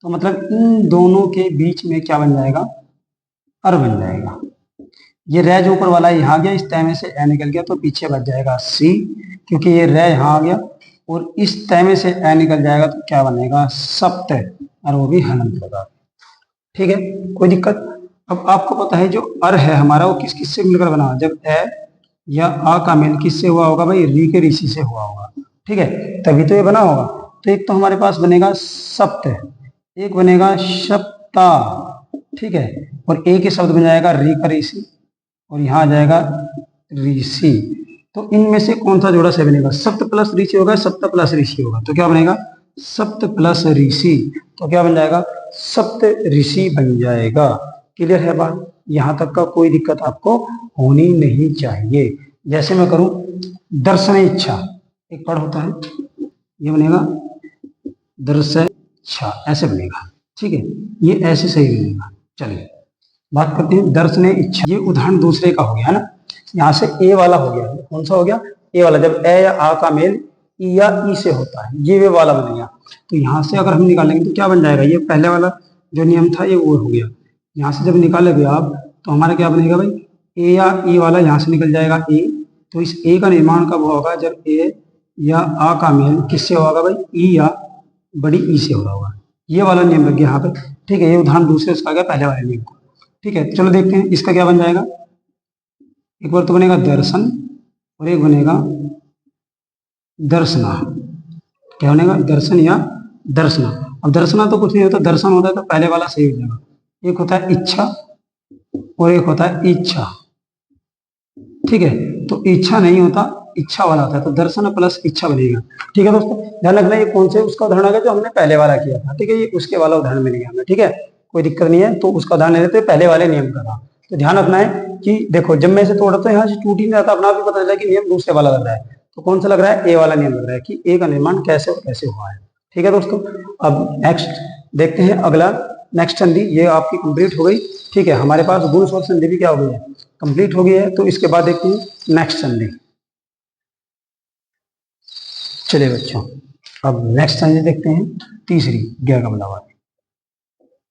तो मतलब इन दोनों के बीच में क्या बन जाएगा? अर बन जाएगा। ये रै जो ऊपर वाला यहाँ आ गया, इस तय में से ए निकल गया, तो पीछे बच जाएगा सी, क्योंकि ये रै यहाँ आ गया और इस तय में से ए निकल जाएगा, तो क्या बनेगा? सप्त, और वो भी हलंत लगा। ठीक है, कोई दिक्कत? अब आपको पता है जो अर है हमारा वो किस किस से मिलकर बना? जब ए या आ का मेल किससे हुआ होगा भाई? री के ऋषि से हुआ होगा। ठीक है, तभी तो ये बना होगा। तो एक तो हमारे पास बनेगा सप्त, एक बनेगा सप्ता। ठीक है, और एक ही शब्द बन जाएगा री का ऋषि, और यहाँ आ जाएगा ऋषि। तो इनमें से कौन सा जोड़ा से बनेगा? सप्त प्लस ऋषि होगा, सप्त प्लस ऋषि होगा, तो क्या बनेगा? सप्त प्लस ऋषि। तो क्या बन जाएगा? सप्त ऋषि बन जाएगा। क्लियर है बात? यहां तक का कोई दिक्कत आपको होनी नहीं चाहिए। जैसे मैं करूं दर्शन इच्छा, एक पढ़ होता है, ये बनेगा दर्शन इच्छा, ऐसे बनेगा। ठीक है, ये ऐसे सही बनेगा। चलिए बात करते हैं दर्शन इच्छा। ये उदाहरण दूसरे का हो गया है ना, यहाँ से ए वाला हो गया। कौन सा हो गया? ए वाला। जब ए या आ का मेल ई या ई से होता है, ये वे वाला बन गया। तो यहाँ से अगर हम निकालेंगे तो क्या बन जाएगा? ये पहले वाला जो नियम था ये वो हो गया। यहाँ से जब निकालोगे आप तो हमारा क्या बनेगा भाई? ए या ई वाला यहाँ से निकल जाएगा ए। तो इस ए का निर्माण कब होगा? जब ए या आ का मेल किससे होगा भाई? ई या बड़ी ई से हो रहा होगा। ये वाला नियम लग गया यहाँ पे। ठीक है, ये उदाहरण दूसरे उसका गया पहले वाले नियम को। ठीक है, चलो देखते हैं इसका क्या बन जाएगा। एक बार तो बनेगा दर्शन और एक बनेगा दर्शना। क्या बनेगा? दर्शन या दर्शना। अब दर्शना तो कुछ नहीं होता, दर्शन होता है तो पहले वाला सही हो जाएगा। एक होता है इच्छा और एक होता है इच्छा। ठीक है, तो इच्छा नहीं होता, इच्छा वाला होता है, तो दर्शन प्लस इच्छा बनेगा। ठीक है दोस्तों, ध्यान रखना ये कौन से उसका उदाहरण आ गया जो हमने पहले वाला किया था। ठीक है, ये उसके वाला उदाहरण मिल गया हमें। ठीक है, कोई दिक्कत नहीं है, तो उसका उदाहरण ले लेते पहले वाले नियम का था। तो ध्यान रखना है कि देखो जब मैं इसे तोड़ा तो यहाँ से टूट ही नहीं जाता, अपना आप ही पता चला कि नियम दूसरे वाला लग रहा है। तो कौन सा लग रहा है? ए वाला नियम लग रहा है कि ए का निर्माण कैसे और कैसे हुआ है। ठीक है दोस्तों, अब नेक्स्ट देखते हैं अगला। नेक्स्ट संधि ये आपकी कंप्लीट हो गई। ठीक है, हमारे पास गुण और संधि भी क्या हो गई है? कंप्लीट हो गई है। तो इसके बाद देखते हैं नेक्स्ट संधि। चलिए बच्चों, अब नेक्स्ट संधि देखते हैं, तीसरी ज्ञागमनावादी।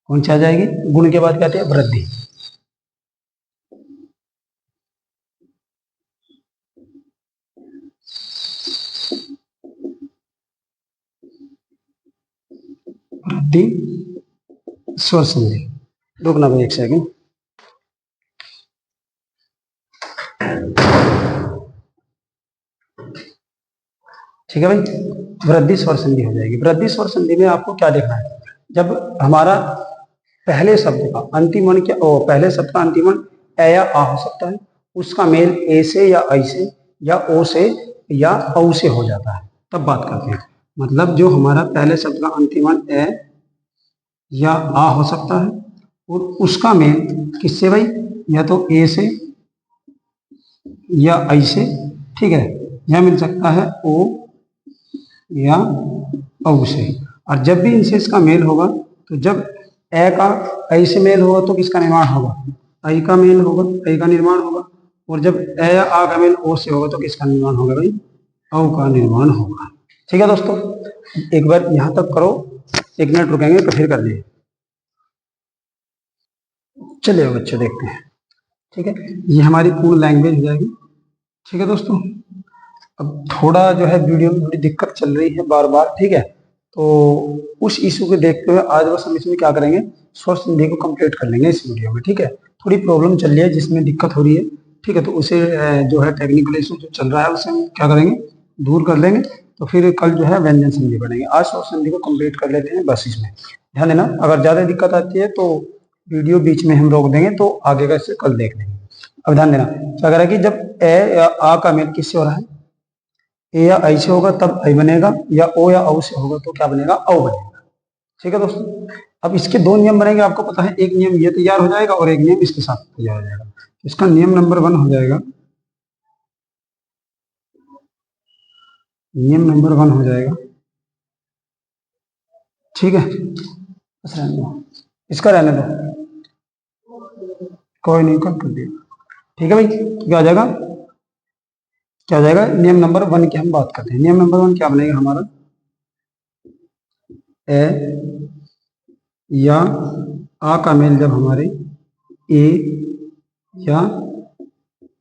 कौन सी आ जाएगी? गुण के बाद कहते हैं वृद्धि। वृद्धि स्वर संधि। रुकना भाई एक सेकंड। ठीक है भाई, वृद्धि स्वर संधि हो जाएगी। वृद्धि स्वर संधि में आपको क्या देखना है? जब हमारा पहले शब्द का अंतिम वर्ण क्या, पहले शब्द का अंतिम वर्ण ए या आ हो सकता है, उसका मेल ए से या ऐ से या ओ से या औ से हो जाता है, तब बात करते हैं। मतलब जो हमारा पहले शब्द का अंतिम वर्ण ए या आ हो सकता है और उसका मेल किससे भाई? या तो ए से या ऐ से, ठीक है, या मिल सकता है ओ या औ से। और जब भी इनसे इसका मेल होगा, तो जब ए का ऐ से मेल होगा तो किसका निर्माण होगा? ऐ का मेल होगा, ऐ का निर्माण होगा। और जब ए या आ का मेल ओ से होगा तो किसका निर्माण होगा भाई? औ का निर्माण होगा। ठीक है दोस्तों, एक बार यहां तक करो, 1 मिनट रुकेंगे तो फिर कर लिए। चलिए बच्चों देखते हैं। ठीक है, ये हमारी पूर्ण लैंग्वेज हो जाएगी। ठीक है दोस्तों, अब थोड़ा जो है वीडियो में थोड़ी दिक्कत चल रही है बार बार। ठीक है, तो उस इशू को देखते हुए आज बस हम इसमें क्या करेंगे, स्वर संधि को कंप्लीट कर लेंगे इस वीडियो में। ठीक है, थोड़ी प्रॉब्लम चल रही है जिसमें दिक्कत हो रही है। ठीक है, तो उसे जो है टेक्निकल इशू जो चल रहा है उसे हम क्या करेंगे, दूर कर लेंगे। तो फिर कल जो है व्यंजन संधि पढ़ेंगे। आज स्वर संधि को कंप्लीट कर लेते हैं बस। इसमें ध्यान देना, अगर ज्यादा दिक्कत आती है तो वीडियो बीच में हम रोक देंगे, तो आगे का इसे कल देख लेंगे। अब ध्यान देना, क्या कह रहा है कि जब ए या आ का मेल किससे हो रहा है? ए या ऐ से होगा तब ऐ बनेगा, या ओ या औ से होगा तो क्या बनेगा? औ बनेगा। ठीक है दोस्तों, अब इसके 2 नियम बनेंगे, आपको पता है। एक नियम ये तैयार हो जाएगा और एक नियम इसके साथ तैयार हो जाएगा। इसका नियम नंबर 1 हो जाएगा, नियम नंबर 1 हो जाएगा। ठीक है, बस रहने दो, इसका रहने दो, कोई नहीं, कट कर दिया। ठीक है भाई, क्या आ जाएगा? क्या हो जाएगा? नियम नंबर 1 की हम बात करते हैं। नियम नंबर 1 क्या बनेगा हमारा? ए या आ का मेल जब हमारे ए या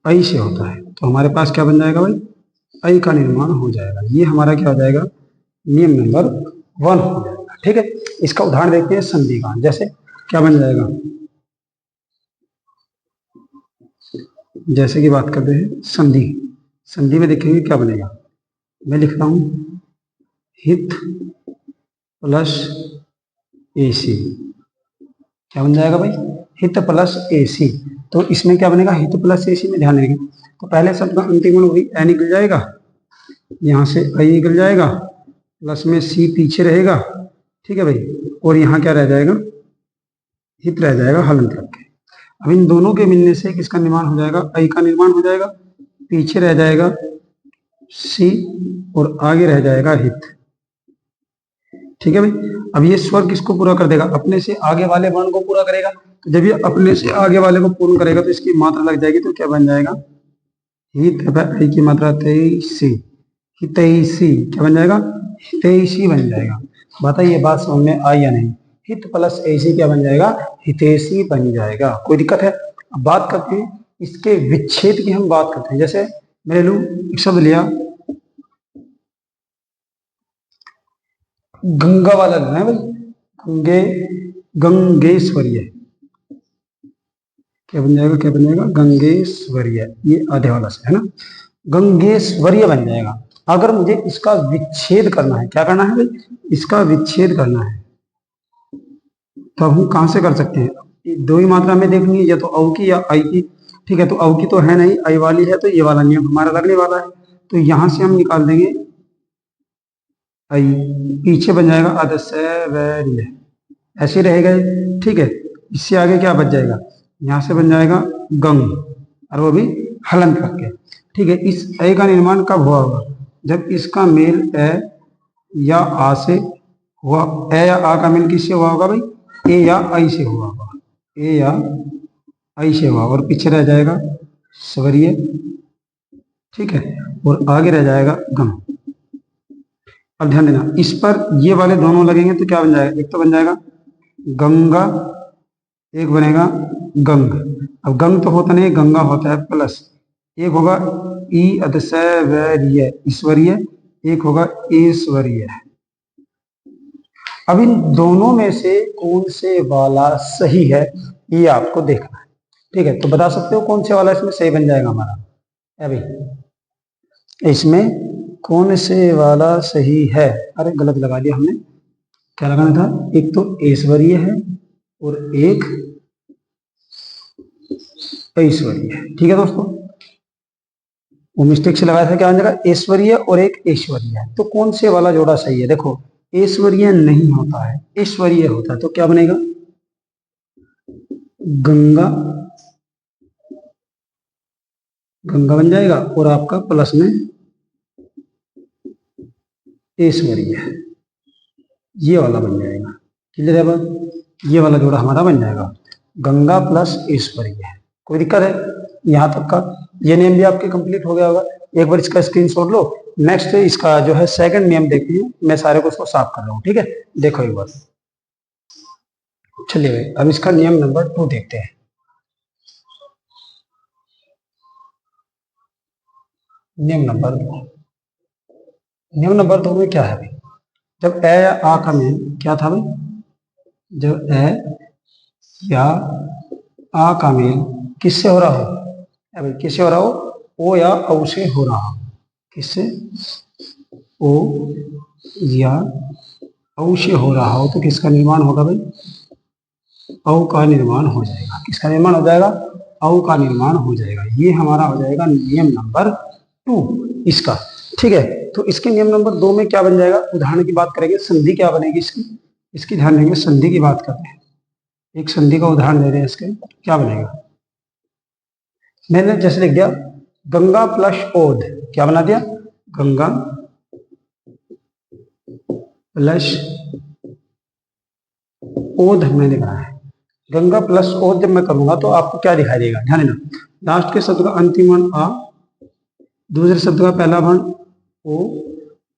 ऐ से होता है तो हमारे पास क्या बन जाएगा भाई? ऐ का निर्माण हो जाएगा। ये हमारा क्या हो जाएगा? नियम नंबर 1 हो जाएगा। ठीक है, इसका उदाहरण देखते हैं संधि का। जैसे क्या बन जाएगा, जैसे कि बात करते हैं संधि। संधि में देखेंगे क्या बनेगा। मैं लिख रहा हूं हित प्लस एसी। क्या बन जाएगा भाई? हित प्लस एसी। तो इसमें क्या बनेगा? हित प्लस एसी में ध्यान देंगे तो पहले शब्द का अंतिम गुण वही ए निकल जाएगा, यहाँ से आई निकल जाएगा, प्लस में सी पीछे रहेगा। ठीक है भाई, और यहाँ क्या रह जाएगा? हित रह जाएगा हलंत रख के। अब इन दोनों के मिलने से किसका निर्माण हो जाएगा? ऐ का निर्माण हो जाएगा, पीछे रह जाएगा सी और आगे रह जाएगा हित। ठीक है भाई, अब ये स्वर किसको पूरा कर देगा? अपने से आगे वाले वर्ण को पूरा करेगा। तो जब ये अपने से आगे वाले को पूर्ण करेगा तो इसकी मात्रा लग जाएगी, तो क्या बन जाएगा? हित की मात्रा 23 हितैषी। क्या बन जाएगा? हितैषी बन जाएगा। बताइए बात समझ में आई या नहीं? हित प्लस ऐसी क्या बन जाएगा? हितैषी बन जाएगा। कोई दिक्कत है? अब बात करते हैं इसके विच्छेद की। हम बात करते हैं, जैसे मैंने लू एक शब्द लिया, गंगा वाला लेना है भाई, गंगे, गंगेश्वरीय। क्या बन जाएगा? क्या बन जाएगा? गंगेश्वरीय। ये आधे वाला से है ना, गंगेश्वरीय बन जाएगा। अगर मुझे इसका विच्छेद करना है, क्या करना है भाई? इसका विच्छेद करना है, तो हम कहां से कर सकते हैं? दो ही मात्रा में देखनी है, या तो औ की या आई की। ठीक है, तो औ की तो है नहीं, आई वाली है, तो ये वाला नियम हमारा लगने वाला है। तो यहां से हम निकाल देंगे आई, पीछे बन जाएगा अदसैवैर्य, ऐसे रहेगा। ठीक है, इससे आगे क्या बच जाएगा, यहाँ से बन जाएगा गंग, और वो भी हलंत करके। ठीक है, इस ए का निर्माण कब हुआ होगा, जब इसका मेल ए या आ से हुआ। ए या आ का मेल किससे हुआ होगा भाई, ए या आई से हुआ होगा, ए या आई से हुआ, और पीछे रह जाएगा स्वरीय। ठीक है, और आगे रह जाएगा गम। अब ध्यान देना, इस पर ये वाले दोनों लगेंगे तो क्या बन जाएगा, एक तो बन जाएगा गंगा, एक बनेगा गंग। अब गंग तो होता नहीं, गंगा होता है प्लस, एक होगा ई अदसैवैर्य ईश्वरीय, एक होगा ईश्वरीय। अब इन दोनों में से कौन से वाला सही है, ये आपको देखना है। ठीक है, तो बता सकते हो कौन से वाला इसमें सही बन जाएगा हमारा, अभी इसमें कौन से वाला सही है। अरे गलत लगा दिया हमने, क्या लगाना था, एक तो ऐश्वर्य है और एक ऐश्वर्य है। ठीक है दोस्तों, वो मिस्टेक से लगाया था, क्या बन जाएगा, ऐश्वर्य और एक ऐश्वर्य है। तो कौन से वाला जोड़ा सही है, देखो ऐश्वर्य नहीं होता है, ऐश्वर्य होता है, तो क्या बनेगा, गंगा, गंगा बन जाएगा, और आपका प्लस में ऐश्वर्य, ये वाला बन जाएगा। क्लियर है बात, ये वाला जोड़ा हमारा बन जाएगा, गंगा प्लस ऐश्वर्य। कोई दिक्कत है, यहाँ तक का ये नियम भी आपके कंप्लीट हो गया होगा। एक बार इसका स्क्रीनशॉट लो। नेक्स्ट इसका जो है सेकंड नियम देखिए, मैं सारे को इसको साफ कर रहा हूँ। ठीक है, देखो एक बार, चलिए भाई अब इसका नियम नंबर 2 देखते हैं। नियम नंबर 2, नियम नंबर 2 में क्या है भाई, जब ए या आ का मेल क्या था भाई, जब ए या आ का मेल किससे हो रहा हो, भाई किससे हो रहा हो, ओ या औ से हो रहा हो, किससे, ओ या औ से हो रहा हो, तो किसका निर्माण होगा भाई, औ का निर्माण हो जाएगा। किसका निर्माण हो जाएगा, औ का निर्माण हो जाएगा। ये हमारा हो जाएगा नियम नंबर 2 इसका। ठीक है, तो इसके नियम नंबर 2 में क्या बन जाएगा, उदाहरण की बात करेंगे, संधि क्या बनेगी इसकी, इसकी ध्यान देंगे, संधि की बात करते हैं। एक संधि का उदाहरण दे रहे हैं, इसके क्या बनेगा, मैंने जैसे लिख दिया गंगा प्लस ओध, क्या बना दिया, गंगा प्लस ओध मैंने बनाया है। गंगा प्लस ओध जब मैं करूंगा तो आपको क्या दिखाई देगा, ध्यान देना, लास्ट के शब्द का अंतिम वर्ण आ, दूसरे शब्द का पहला वर्ण ओ,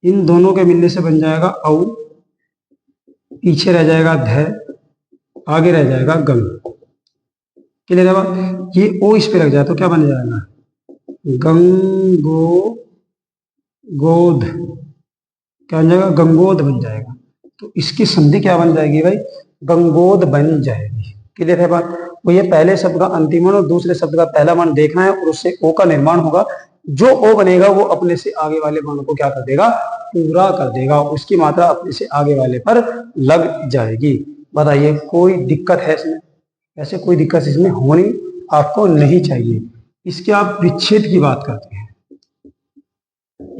इन दोनों के मिलने से बन जाएगा औ, पीछे रह जाएगा ध, आगे रह जाएगा गंग। क्लियर है बात, ये ओ इस पे लग जाए तो क्या बन जाएगा, गंगो गोध, क्या बन जाएगा, गंगोध बन जाएगा। तो इसकी संधि क्या बन जाएगी भाई, गंगोध बन जाएगी। क्लियर है बात, वो ये पहले शब्द का अंतिम वर्ण और दूसरे शब्द का पहला वर्ण देखना है, और उससे ओ का निर्माण होगा। जो ओ बनेगा वो अपने से आगे वाले वर्ण को क्या कर देगा, पूरा कर देगा, उसकी मात्रा अपने से आगे वाले पर लग जाएगी। बताइए कोई दिक्कत है इसमें, ऐसे कोई दिक्कत इसमें होनी आपको नहीं चाहिए। इसके आप विच्छेद की बात करते हैं,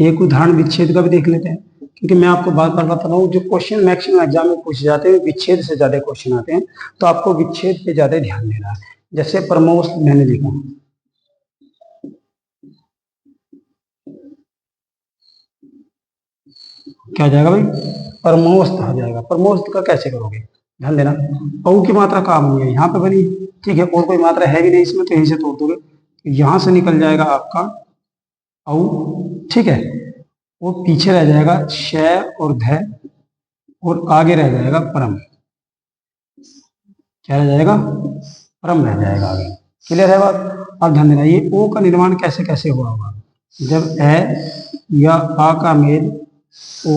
एक उदाहरण विच्छेद का भी देख लेते हैं, क्योंकि मैं आपको बार बार बता रहा हूँ, जो क्वेश्चन मैक्सिमम एग्जाम में पूछे जाते हैं विच्छेद से ज्यादा क्वेश्चन आते हैं, तो आपको विच्छेद पे ज्यादा ध्यान देना है। जैसे परमोष मैंने लिखा, क्या हो जाएगा भाई, परमोस्त हो जाएगा। परमोस्त का कैसे करोगे, ध्यान देना, औ की मात्रा कहाँ बनी है, यहाँ पे बनी। ठीक है, और कोई मात्रा है भी नहीं इसमें, तो यहीं से तोड़ दोगे, तो यहां से निकल जाएगा आपका औ। ठीक है, वो पीछे रह जाएगा श और ध, और आगे रह जाएगा परम, क्या रह जाएगा, परम रह जाएगा आगे। क्लियर है बात, अब ध्यान देना, ये ओ का निर्माण कैसे कैसे हुआ होगा, जब ए या आ का मेल ओ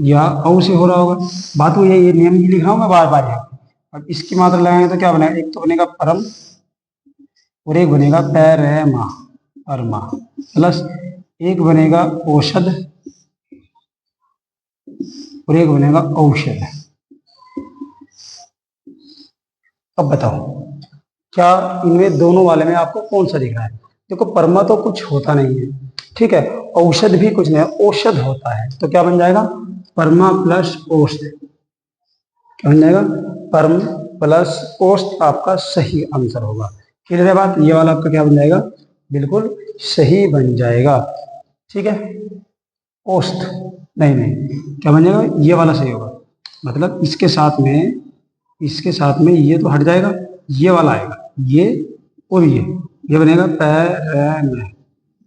या औ से हो रहा होगा। बात वो ये नियम भी लिख रहा हूँ मैं बार बार यहाँ। अब इसकी मात्रा लगाएंगे तो क्या बनेगा, एक तो बनेगा परम और एक बनेगा पैरमा, परमा, प्लस एक बनेगा औषध और एक बनेगा औषध। अब बताओ क्या इनमें दोनों वाले में आपको कौन सा दिख रहा है? देखो परमा तो कुछ होता नहीं है, ठीक है, औषध भी कुछ नहीं है, औषध होता है, तो क्या बन जाएगा? परमा प्लस औषध, क्या बन जाएगा? परम प्लस औषध आपका सही आंसर होगा। क्लियर है बात? ये वाला आपका क्या बन जाएगा? बिल्कुल सही बन जाएगा, ठीक है। औषध नहीं नहीं, क्या बन जाएगा? ये वाला सही होगा, मतलब इसके साथ में ये तो हट जाएगा, ये वाला आएगा, ये और ये बनेगा पैरम,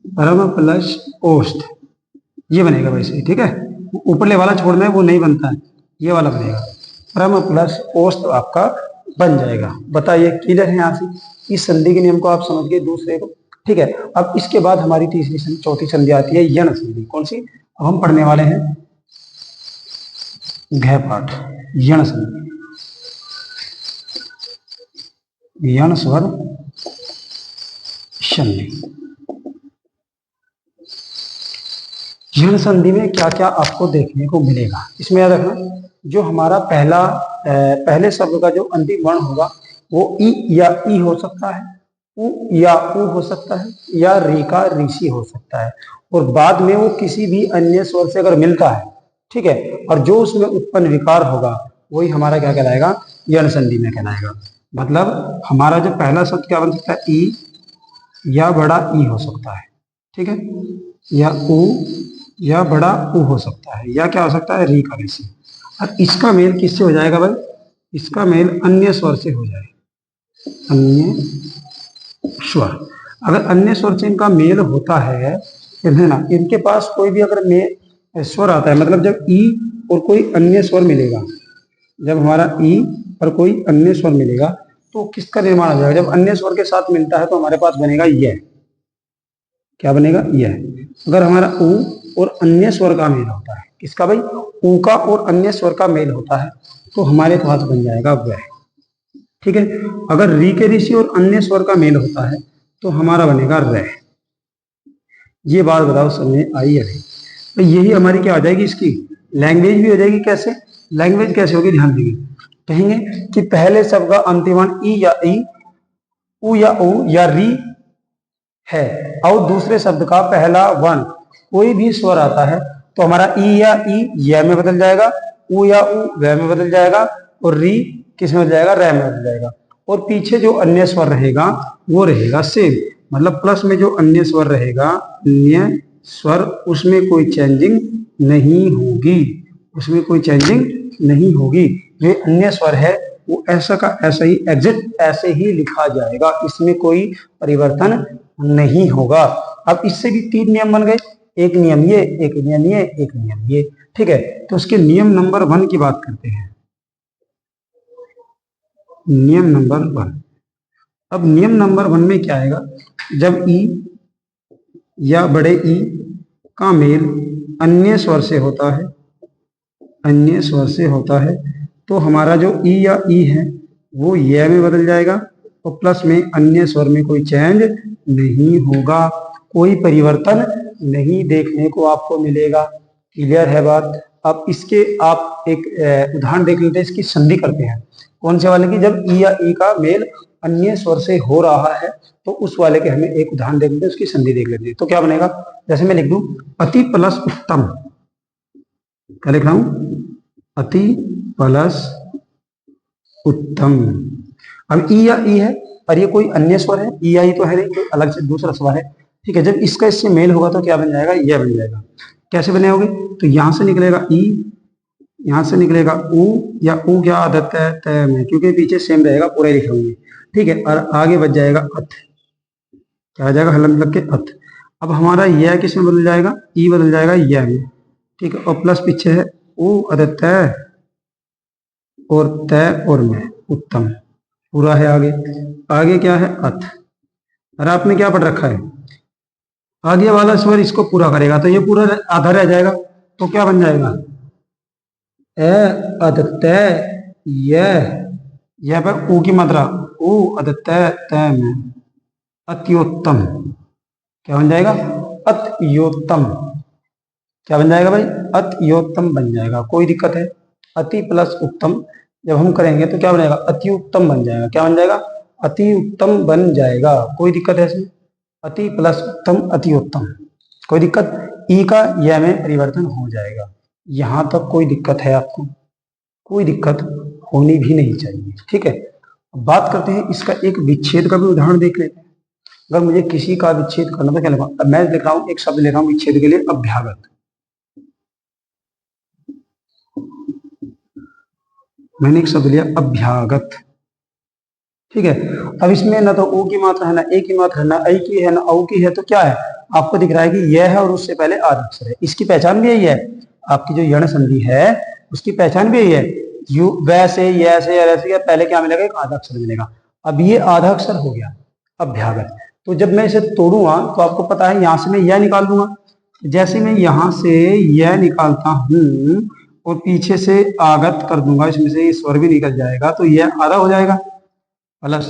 परम प्लस औषध, ये बनेगा वैसे, ठीक है। ऊपरले वाला छोड़ना है, वो नहीं बनता है, ये वाला बनेगा, परम प्लस औषध आपका बन जाएगा। बताइए क्लियर है? यहाँ से इस संधि के नियम को आप समझ गए दूसरे को, ठीक है। अब इसके बाद हमारी तीसरी संधि, चौथी संधि आती है यण संधि। कौन सी? अब हम पढ़ने वाले हैं घ पाठ, यण संधि, यण स्वर संधि। यण संधि में क्या क्या आपको देखने को मिलेगा, इसमें याद रखना, जो हमारा पहले शब्द का जो अंतिम वर्ण होगा वो ई या ई हो सकता है, उ या उ हो सकता है, या री का ऋषि हो सकता है, और बाद में वो किसी भी अन्य स्वर से अगर मिलता है, ठीक है, और जो उसमें उत्पन्न विकार होगा वही हमारा क्या कहलाएगा? यण संधि में कहलाएगा। मतलब हमारा जो पहला शब्द क्या बन सकता है? ई या बड़ा ई हो सकता है, ठीक है, या उ या बड़ा उ हो सकता है, या क्या हो सकता है? री का ऋषि। और इसका मेल किससे हो जाएगा भाई? इसका मेल अन्य स्वर से हो जाएगा, अन्य स्वर। अगर अन्य स्वर से इनका मेल होता है ना, इनके पास कोई भी अगर स्वर आता है, मतलब जब ई और कोई अन्य स्वर मिलेगा, जब हमारा ई और कोई अन्य स्वर मिलेगा तो किसका निर्माण हो जाएगा? जब अन्य स्वर के साथ मिलता है तो हमारे पास बनेगा यह, क्या बनेगा? यह। अगर हमारा उ और अन्य स्वर का मेल होता है, किसका भाई? उ का और अन्य स्वर का मेल होता है तो हमारे पास बन जाएगा वह, ठीक है। अगर री के ऋषि और अन्य स्वर का मेल होता है तो हमारा बनेगा रह। ये बात बताओ समझ आई है? तो यही हमारी क्या हो जाएगी? इसकी लैंग्वेज भी हो जाएगी। कैसे लैंग्वेज कैसे होगी? ध्यान देंगे, कहेंगे कि पहले शब्द का अंतिम वर्ण ई या ई, उ या उ या री है, और दूसरे शब्द का पहला वर्ण कोई भी स्वर आता है तो हमारा ई या ई या में बदल जाएगा, उ या उ वह में बदल जाएगा, और री किस में बदल जाएगा? रह में बदल जाएगा। और पीछे जो अन्य स्वर रहेगा वो रहेगा सेम, मतलब प्लस में जो अन्य स्वर रहेगा, अन्य स्वर, उसमें कोई चेंजिंग नहीं होगी, उसमें कोई चेंजिंग नहीं होगी। जो अन्य स्वर है वो ऐसा का ऐसा ही, एग्जैक्ट ऐसे ही लिखा जाएगा, इसमें कोई परिवर्तन नहीं होगा। अब इससे भी तीन नियम बन गए, एक नियम ये, एक नियम ये, एक नियम ये, ठीक है। तो उसके नियम नंबर 1 की बात करते हैं, नियम नंबर 1। अब नियम नंबर 1 में क्या आएगा? जब ई या बड़े ई का मेल अन्य स्वर से होता है, अन्य स्वर से होता है, तो हमारा जो ई या ई है वो ये में बदल जाएगा, और प्लस में अन्य स्वर में कोई चेंज नहीं होगा, कोई परिवर्तन नहीं देखने को आपको मिलेगा। क्लियर है बात? अब इसके आप एक उदाहरण देख लेते हैं, इसकी संधि करते हैं। कौन से वाले की? जब ई या ई का मेल अन्य स्वर से हो रहा है तो उस वाले के हमें एक उदाहरण देख लेते हैं, उसकी संधि देख लेते हैं। तो क्या बनेगा? जैसे मैं लिख दूं अति प्लस उत्तम, क्या लिख रहा हूं? अति प्लस उत्तम। अब ई या ई है और ये कोई अन्य स्वर है, ई या ई तो है नहीं, कोई अलग से दूसरा स्वर है, ठीक है। जब इसका इससे मेल होगा तो क्या बन जाएगा? यह बन जाएगा। कैसे बने होगे? तो यहां से निकलेगा ई, यहां से निकलेगा उ, या उ क्या आदत है? तय में, क्योंकि पीछे सेम रहेगा, पूरा लिखे होंगे, ठीक है। और आगे बच जाएगा अथ, क्या आ जाएगा? हलन लग के अथ। अब हमारा यह किस में बदल जाएगा? ई बदल जाएगा यह में, ठीक है। और प्लस पीछे है उ अदत तय, और तय और में उत्तम, पूरा है। आगे आगे क्या है? अथ। और आपने क्या पढ़ रखा है? आगे वाला स्वर इसको पूरा करेगा तो ये पूरा आधा रह जाएगा, तो क्या बन जाएगा? ए अदत्य यह पर ऊ की मात्रा, ऊ अदत्य तय में अत्योत्तम, क्या बन जाएगा? अत्योत्तम। क्या बन जाएगा भाई? अत्योत्तम बन जाएगा। कोई दिक्कत है? अति प्लस उत्तम जब हम करेंगे तो क्या बनेगा, अति उत्तम बन जाएगा। क्या बन जाएगा, अति उत्तम बन जाएगा। कोई दिक्कत है इसमें, अति प्लस उत्तम अति उत्तम, कोई दिक्कत, ई का यह में परिवर्तन हो जाएगा। यहां तक कोई दिक्कत है आपको, कोई दिक्कत होनी भी नहीं चाहिए, ठीक है। अब बात करते हैं इसका एक विच्छेद का भी उदाहरण देख लेते हैं। अगर मुझे किसी का विच्छेद करना तो क्या लिखा, अब मैं लिख रहा हूं, एक शब्द लिख रहा हूं विच्छेद के लिए, अभ्यागत। मैंने एक शब्द लिया अभ्यागत, ठीक है। अब इसमें ना तो ओ की मात्रा है, ना ए की मात्रा है, ना ऐ की है, ना औ की है, तो क्या है, आपको दिख रहा है कि यह है और उससे पहले आधा अक्षर है। इसकी पहचान भी यही है, आपकी जो यण संधि है उसकी पहचान भी यही है, यू वैसे ऐसे या ऐसे, पहले क्या मिलेगा, एक आधा अक्षर मिलेगा। अब ये आधा अक्षर हो गया अभ्यागत। तो जब मैं इसे तोड़ूंगा तो आपको पता है यहां से मैं यह निकाल दूंगा। जैसे मैं यहां से यह निकालता हूं और पीछे से आगत कर दूंगा, इसमें से स्वर भी निकल जाएगा, तो यह आधा हो जाएगा प्लस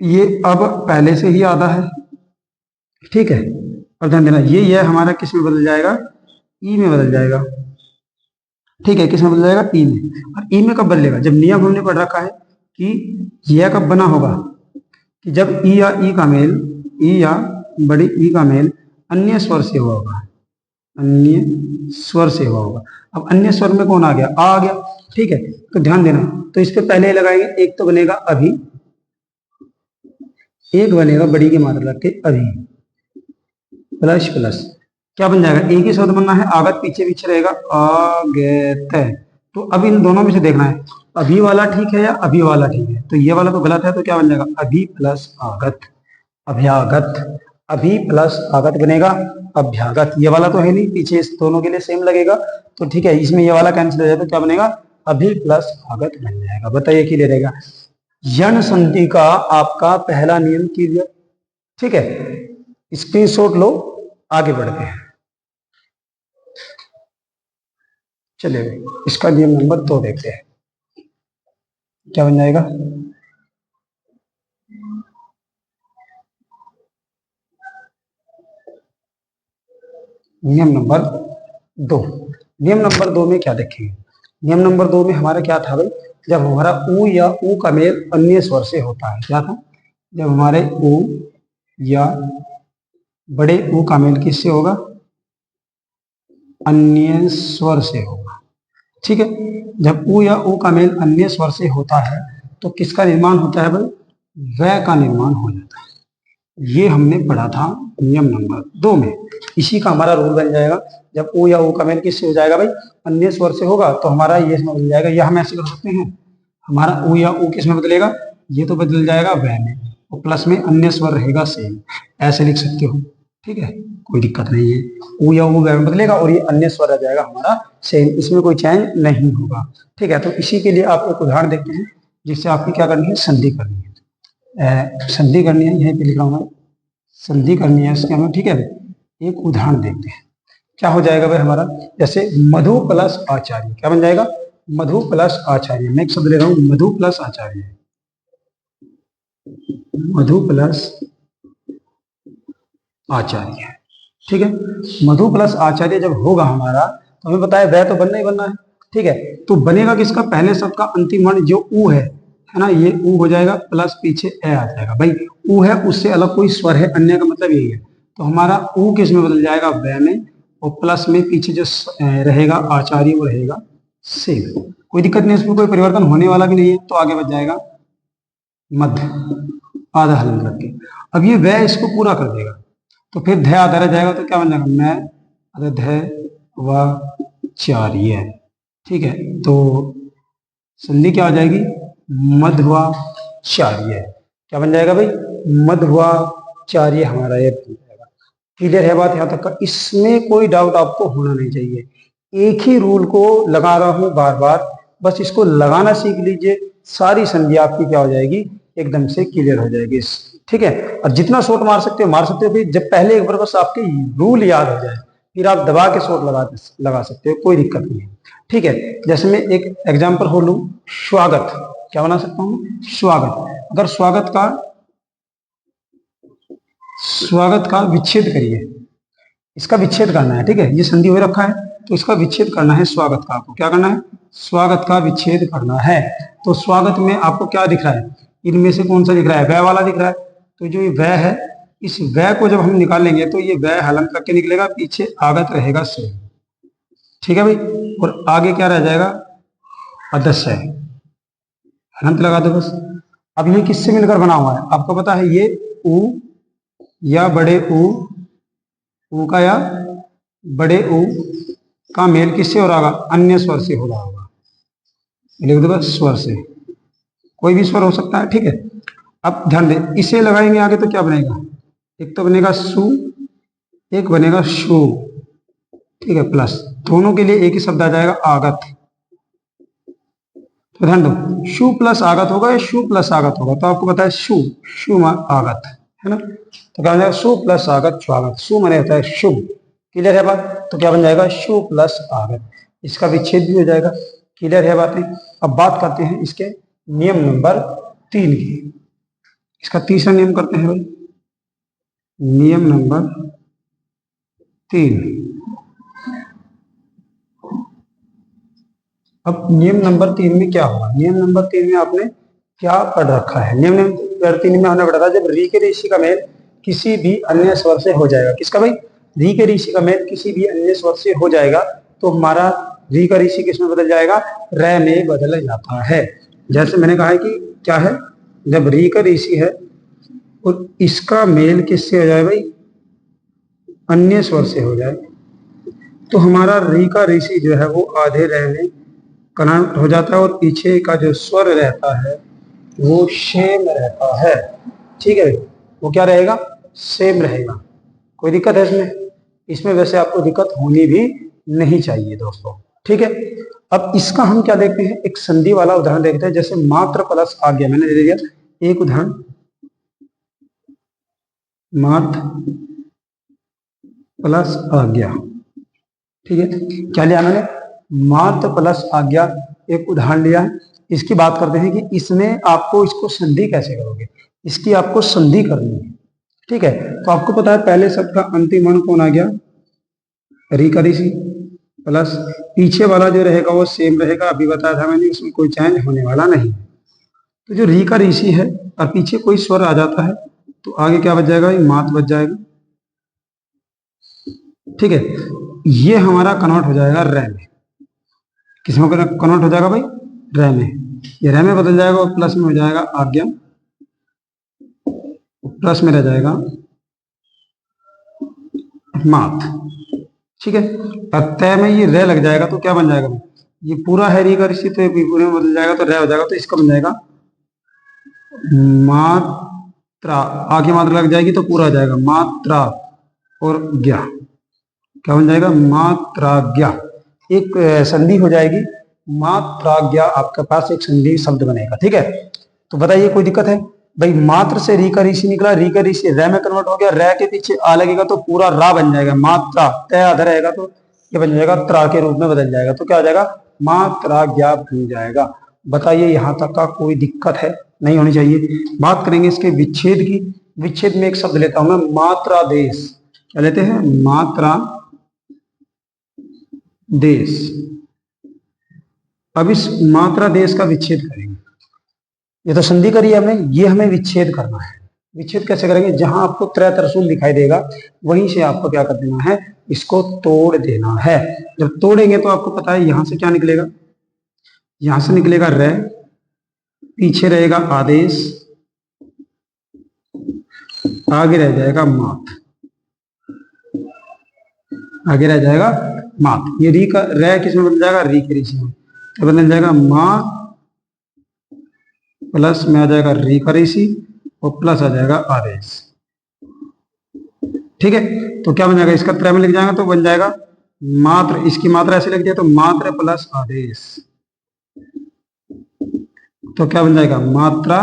ये अब पहले से ही आधा है, ठीक है। और ध्यान देना ये हमारा किस में बदल जाएगा, ई में बदल जाएगा, ठीक है। किस में बदल जाएगा, ई में। और ई में कब बदलेगा, जब नियम हमने पढ़ रखा है कि यह कब बना होगा, कि जब ई या ई का मेल, ई या बड़ी ई का मेल अन्य स्वर से हुआ होगा, अन्य स्वर से हुआ होगा। अब अन्य स्वर में कौन आ गया, आ गया, ठीक है। तो ध्यान देना, तो इस पे पहले लगाएंगे, एक तो बनेगा अभी, एक बनेगा बड़ी की मात्रा लग के अभी, प्लस प्लस क्या बन जाएगा, एक ही शब्द बनना है, आगत पीछे पीछे रहेगा, आगत। तो अब इन दोनों में से देखना है अभी वाला ठीक है या अभी वाला ठीक है। तो ये वाला तो गलत है, तो क्या बन जाएगा, अभी प्लस आगत, अभ्यागत। अभी प्लस आगत बनेगा अभ्यागत। ये वाला तो है नहीं, पीछे इस दोनों के लिए सेम लगेगा, तो ठीक है, इसमें ये वाला कैंसिल हो जाए तो क्या बनेगा, अभी प्लस आगत बन जाएगा। बताइए क्लियर रहेगा। यण संधि का आपका पहला नियम क्लियर, ठीक है। स्क्रीनशॉट लो, आगे बढ़ते हैं। चलिए इसका नियम नंबर 2 देखते हैं, क्या बन जाएगा, नियम नंबर 2। नियम नंबर 2 में क्या देखेंगे, नियम नंबर 2 में हमारा क्या था भाई, जब हमारा ऊ या ऊ का मेल अन्य स्वर से होता है, क्या था, जब हमारे ऊ या बड़े ऊ का मेल किससे होगा, अन्य स्वर से होगा, ठीक है। जब ऊ या ऊ का मेल अन्य स्वर से होता है तो किसका निर्माण होता है भाई, वह का निर्माण हो जाता है। ये हमने पढ़ा था नियम नंबर 2 में। इसी का हमारा रूल बन जाएगा, जब ऊ या ऊ का मेल किससे हो जाएगा भाई, अन्य स्वर से होगा, तो हमारा ये बदल जाएगा। यह हम ऐसे कर सकते हैं, हमारा ऊ या ऊ किस में बदलेगा, ये तो बदल जाएगा वह में, और प्लस में अन्य स्वर रहेगा सेम, ऐसे लिख सकते हो, ठीक है, कोई दिक्कत नहीं है। ऊ या ऊ वह में बदलेगा और ये अन्य स्वर आ जाएगा हमारा सेम, इसमें कोई चेंज नहीं होगा, ठीक है। तो इसी के लिए आप एक उदाहरण देखते हैं, जिससे आपकी क्या करनी है, संधि करनी है। संधि करनी है, यहीं पे लिख रहा हूं मैं, संधि करनी है इसके हमें, ठीक है। एक उदाहरण देखते हैं, क्या हो जाएगा भाई हमारा, जैसे मधु प्लस आचार्य, क्या बन जाएगा, मधु प्लस आचार्य। मैं एक शब्द ले रहा हूं, मधु प्लस आचार्य, मधु प्लस आचार्य, ठीक है। मधु प्लस आचार्य जब होगा हमारा, तो हमें पता है वह तो बनना ही बनना है, ठीक है। तो बनेगा किसका, पहले शब्द का अंतिम वर्ण जो ऊ है ना, ये ऊ हो जाएगा, प्लस पीछे ए आ जाएगा। भाई ऊ है, उससे अलग कोई स्वर है, अन्य का मतलब यही है। तो हमारा ऊ किस में बदल जाएगा, वह में, और प्लस में पीछे जो रहेगा आचार्य वो रहेगा सेम। कोई दिक्कत नहीं, इसमें कोई परिवर्तन होने वाला भी नहीं है। तो आगे बच जाएगा मध्य, आधा हलन रख के। अब ये वह इसको पूरा कर देगा, तो फिर ध आधा रह जाएगा, तो क्या बन जाएगा, मैं ध व चार्य, ठीक है। तो संधि क्या हो जाएगी, मध्वाचार्य। क्या बन जाएगा भाई, मध्वाचार्य हमारा ये बन जाएगा। क्लियर है बात यहां तक का, इसमें कोई डाउट आपको होना नहीं चाहिए। एक ही रूल को लगा रहा हूं बार बार, बस इसको लगाना सीख लीजिए, सारी संधि आपकी क्या हो जाएगी, एकदम से क्लियर हो जाएगी, ठीक है। और जितना शॉट मार सकते हो मार सकते हो, फिर जब पहले एक बार बस आपके रूल याद हो जाए, फिर आप दबा के शॉट लगा सकते हो, कोई दिक्कत नहीं है, ठीक है। जैसे मैं एक एग्जांपल हो लूं, स्वागत, क्या बना सकता हूं, स्वागत। अगर स्वागत का विच्छेद करिए, इसका विच्छेद करना है, ठीक है। ये संधि हो रखा है, तो इसका विच्छेद करना है स्वागत का। आपको क्या करना है, स्वागत का विच्छेद करना है। तो स्वागत में आपको क्या दिख रहा है, इनमें से कौन सा दिख रहा है, वह वाला दिख रहा है। तो जो ये वह है, इस वह को जब हम निकालेंगे तो ये वह हलन करके निकलेगा, पीछे आगत रहेगा से। ठीक है भाई, और आगे क्या रह जाएगा, अदस्य है। हलंत लगा दो बस। अब ये किससे मिलकर बना हुआ है, आपको पता है, ये उ या बड़े ऊ का या बड़े ऊ का मेल किससे हो रहा होगा, अन्य स्वर से हो रहा होगा। लिख दो बस, स्वर से, कोई भी स्वर हो सकता है। ठीक है, अब ध्यान दे, इसे लगाएंगे आगे तो क्या बनेगा, एक तो बनेगा सु, एक बनेगा शु। ठीक है, प्लस दोनों के लिए एक ही शब्द आ जाएगा, आगत। तो ध्यान दो, शु प्लस आगत होगा या शु प्लस आगत होगा, तो आपको पता है शु, शु आगत है ना। तो क्या बन जाएगा, शु प्लस आगत स्वागत। शु माने होता है शुभ। क्लियर है बात, तो क्या बन जाएगा, शु प्लस आगत। इसका विच्छेद भी हो जाएगा। क्लियर है बातें। अब बात करते हैं इसके नियम नंबर 3 की। इसका तीसरा नियम करते हैं भाई, नियम नंबर 3। अब नियम नंबर 3 में क्या होगा, नियम नंबर 3 में आपने क्या पढ़ रखा है, नियम नंबर 3 में हमने पढ़ा था, जब री के ऋषि का मेल किसी भी अन्य स्वर से हो जाएगा, किसका भाई, री के ऋषि का मेल किसी भी अन्य स्वर से हो जाएगा, तो हमारा री का ऋषि किस में बदल जाएगा, रे में बदल जाता है। जैसे मैंने कहा है कि क्या है, जब री का ऋषि है और इसका मेल किससे हो जाए भाई, अन्य स्वर से हो जाए, तो हमारा री का ऋषि जो है वो आधे रे में कन्वर्ट हो जाता है और पीछे का जो स्वर रहता है वो सेम रहता है। ठीक है, वो क्या रहेगा, सेम रहेगा। कोई दिक्कत है इसमें, इसमें वैसे आपको दिक्कत होनी भी नहीं चाहिए दोस्तों। ठीक है, अब इसका हम क्या देखते हैं, एक संधि वाला उदाहरण देखते हैं। जैसे मात्र प्लस आज्ञा, मैंने दे दिया एक उदाहरण, मात्र प्लस आज्ञा। ठीक है, क्या लिया मैंने, मात्र प्लस आज्ञा, एक उदाहरण लिया है। इसकी बात करते हैं कि इसमें आपको इसको संधि कैसे करोगे, इसकी आपको संधि करनी है। ठीक है, तो आपको पता है पहले शब्द का अंतिम वर्ण कौन आ गया, री का ऋषि, प्लस पीछे वाला जो रहेगा वो सेम रहेगा, अभी बताया था मैंने, इसमें कोई चेंज होने वाला नहीं। तो जो री का ऋषि है और पीछे कोई स्वर आ जाता है तो आगे क्या बच जाएगा, मात बच जाएगा। ठीक है, ये हमारा कन्वर्ट हो जाएगा रे में, किसमें कन्वर्ट हो जाएगा भाई, रे में। ये रे में बदल जाएगा और प्लस में हो जाएगा आज्ञा, प्लस में रह जाएगा मात। ठीक है, तय में ये रे लग जाएगा तो क्या बन जाएगा, ये पूरा है री का ऋषि, तो पूरे में बदल जाएगा तो रे हो जाएगा, तो इसका बन जाएगा मात्रा, आगे मात्रा लग जाएगी तो पूरा हो जाएगा मात्रा और ज्ञा, क्या बन जाएगा, मात्राज्ञा। एक संधि हो जाएगी मात्राज्ञा, आपके पास एक संधि शब्द बनेगा। ठीक है, तो बताइए कोई दिक्कत है भाई, मात्र से री का ऋषि निकला, री का ऋषि रे में कन्वर्ट हो गया, रे के पीछे आ लगेगा तो पूरा रा बन जाएगा, मात्रा तय आधा रहेगा तो ये बन जाएगा त्रा के रूप में बदल जाएगा, तो क्या हो जाएगा, मात्राज्ञा बन जाएगा। बताइए यहां तक का कोई दिक्कत है, नहीं होनी चाहिए। बात करेंगे इसके विच्छेद की। विच्छेद में एक शब्द लेता हूं मैं, मात्रादेश। क्या लेते हैं, मात्रा देश। अब इस मात्रा देश का विच्छेद करेंगे, ये तो संधि करी है हमने, ये हमें विच्छेद करना है। विच्छेद कैसे करेंगे, जहां आपको त्रय तरसूल दिखाई देगा वहीं से आपको क्या कर देना है, इसको तोड़ देना है। जब तोड़ेंगे तो आपको पता है यहां से क्या निकलेगा, यहां से निकलेगा रे, पीछे रहेगा आदेश, आगे रह जाएगा मात, आगे रह जाएगा मात। ये री का रे किस में बदल जाएगा, री के ऋषि में, तो बदल जाएगा माँ, प्लस में आ जाएगा री का ऋषि और प्लस आ जाएगा आदेश। ठीक है, तो क्या बन जाएगा, इसका त्रय में लिख जाएगा तो बन जाएगा मात्र, इसकी मात्रा ऐसे लिख दिया तो मात्र प्लस आदेश, तो क्या बन जाएगा, मात्रा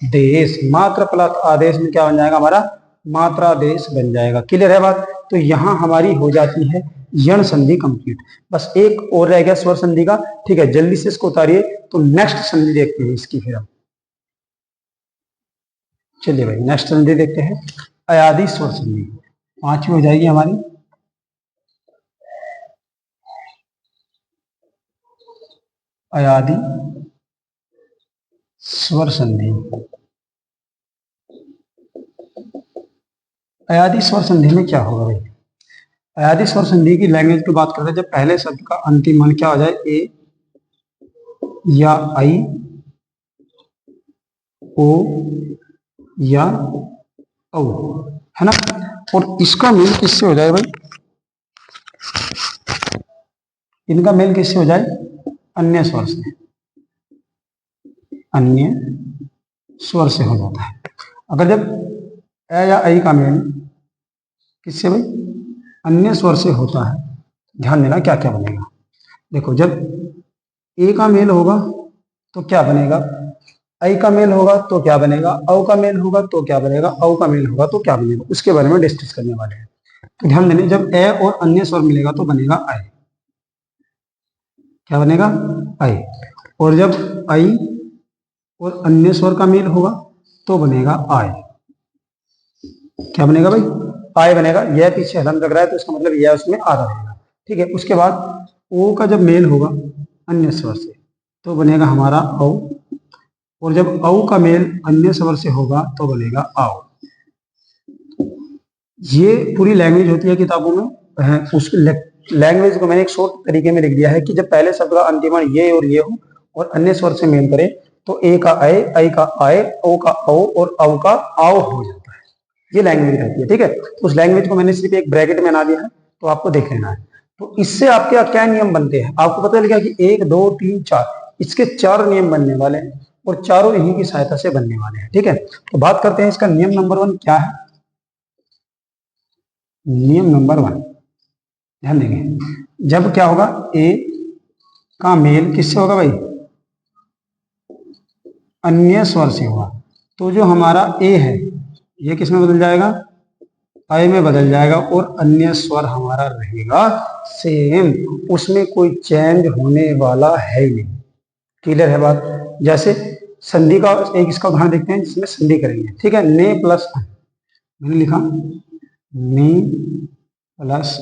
देश। मात्र प्लस आदेश में क्या बन जाएगा हमारा, मात्रा देश बन जाएगा। क्लियर है बात, तो यहां हमारी हो जाती है यण संधि कंप्लीट। बस एक और रह गया स्वर संधि का। ठीक है, जल्दी से इसको उतारिए, तो नेक्स्ट संधि देखते हैं इसकी फिर हम। चलिए भाई नेक्स्ट संधि देखते हैं, अयादि स्वर संधि, 5वीं हो जाएगी हमारी। अयादि स्वर संधि। अयादि स्वर संधि में क्या होगा भाई? अयादि स्वर संधि की लैंग्वेज की बात करते हैं जब पहले शब्द का अंतिम मान क्या हो जाए, ए या आई, ओ या औ, है ना। और इसका मेल किससे हो जाए भाई? इनका मेल किससे हो जाए? अन्य स्वर से, अन्य स्वर से हो जाता है। अगर जब ए या आई का मेल किससे भाई? अन्य स्वर से होता है, ध्यान देना क्या क्या बनेगा। देखो, जब ए का मेल होगा तो क्या बनेगा? आई का मेल होगा तो क्या बनेगा? औ का मेल होगा तो क्या बनेगा? औ का मेल होगा तो क्या बनेगा? उसके बारे में डिस्कस करने वाले हैं। तो ध्यान देना, जब ए और अन्य स्वर मिलेगा तो बनेगा आई। क्या बनेगा? आई। और जब आई और अन्य स्वर का मेल होगा तो बनेगा आय। क्या बनेगा भाई? आय बनेगा। यह पीछे हलन लग रहा है तो इसका मतलब यह उसमें आ रहेगा, ठीक है। उसके बाद ओ का जब मेल होगा अन्य स्वर से तो बनेगा हमारा औ। और जब औ का मेल अन्य स्वर से होगा तो बनेगा आओ। ये पूरी लैंग्वेज होती है किताबों में। उस लैंग्वेज को मैंने एक शॉर्ट तरीके में लिख दिया है कि जब पहले शब्द का अंतिम ये और ये हो और अन्य स्वर से मेल करे तो ए का आए, आई का आए, ओ का औ और औ का आओ हो जाता है। ये लैंग्वेज रहती है, ठीक है। तो उस लैंग्वेज को मैंने सिर्फ एक ब्रैकेट में बना दिया है, तो आपको देख लेना है। तो इससे आपके क्या नियम बनते हैं आपको पता लगा कि 1 2 3 4, इसके 4 नियम बनने वाले हैं और चारों इन्हीं की सहायता से बनने वाले हैं, ठीक है। तो बात करते हैं इसका नियम नंबर 1 क्या है। नियम नंबर 1, ध्यान देंगे, जब क्या होगा, ए का मेल किससे होगा भाई? अन्य स्वर से होगा। तो जो हमारा ए है ये किस में बदल जाएगा? आई में बदल जाएगा और अन्य स्वर हमारा रहेगा सेम, उसमें कोई चेंज होने वाला है ही नहीं। क्लियर है बात? जैसे संधि का एक इसका उदाहरण देखते हैं जिसमें संधि करेंगे, ठीक है। ने प्लस मैंने लिखा ने प्लस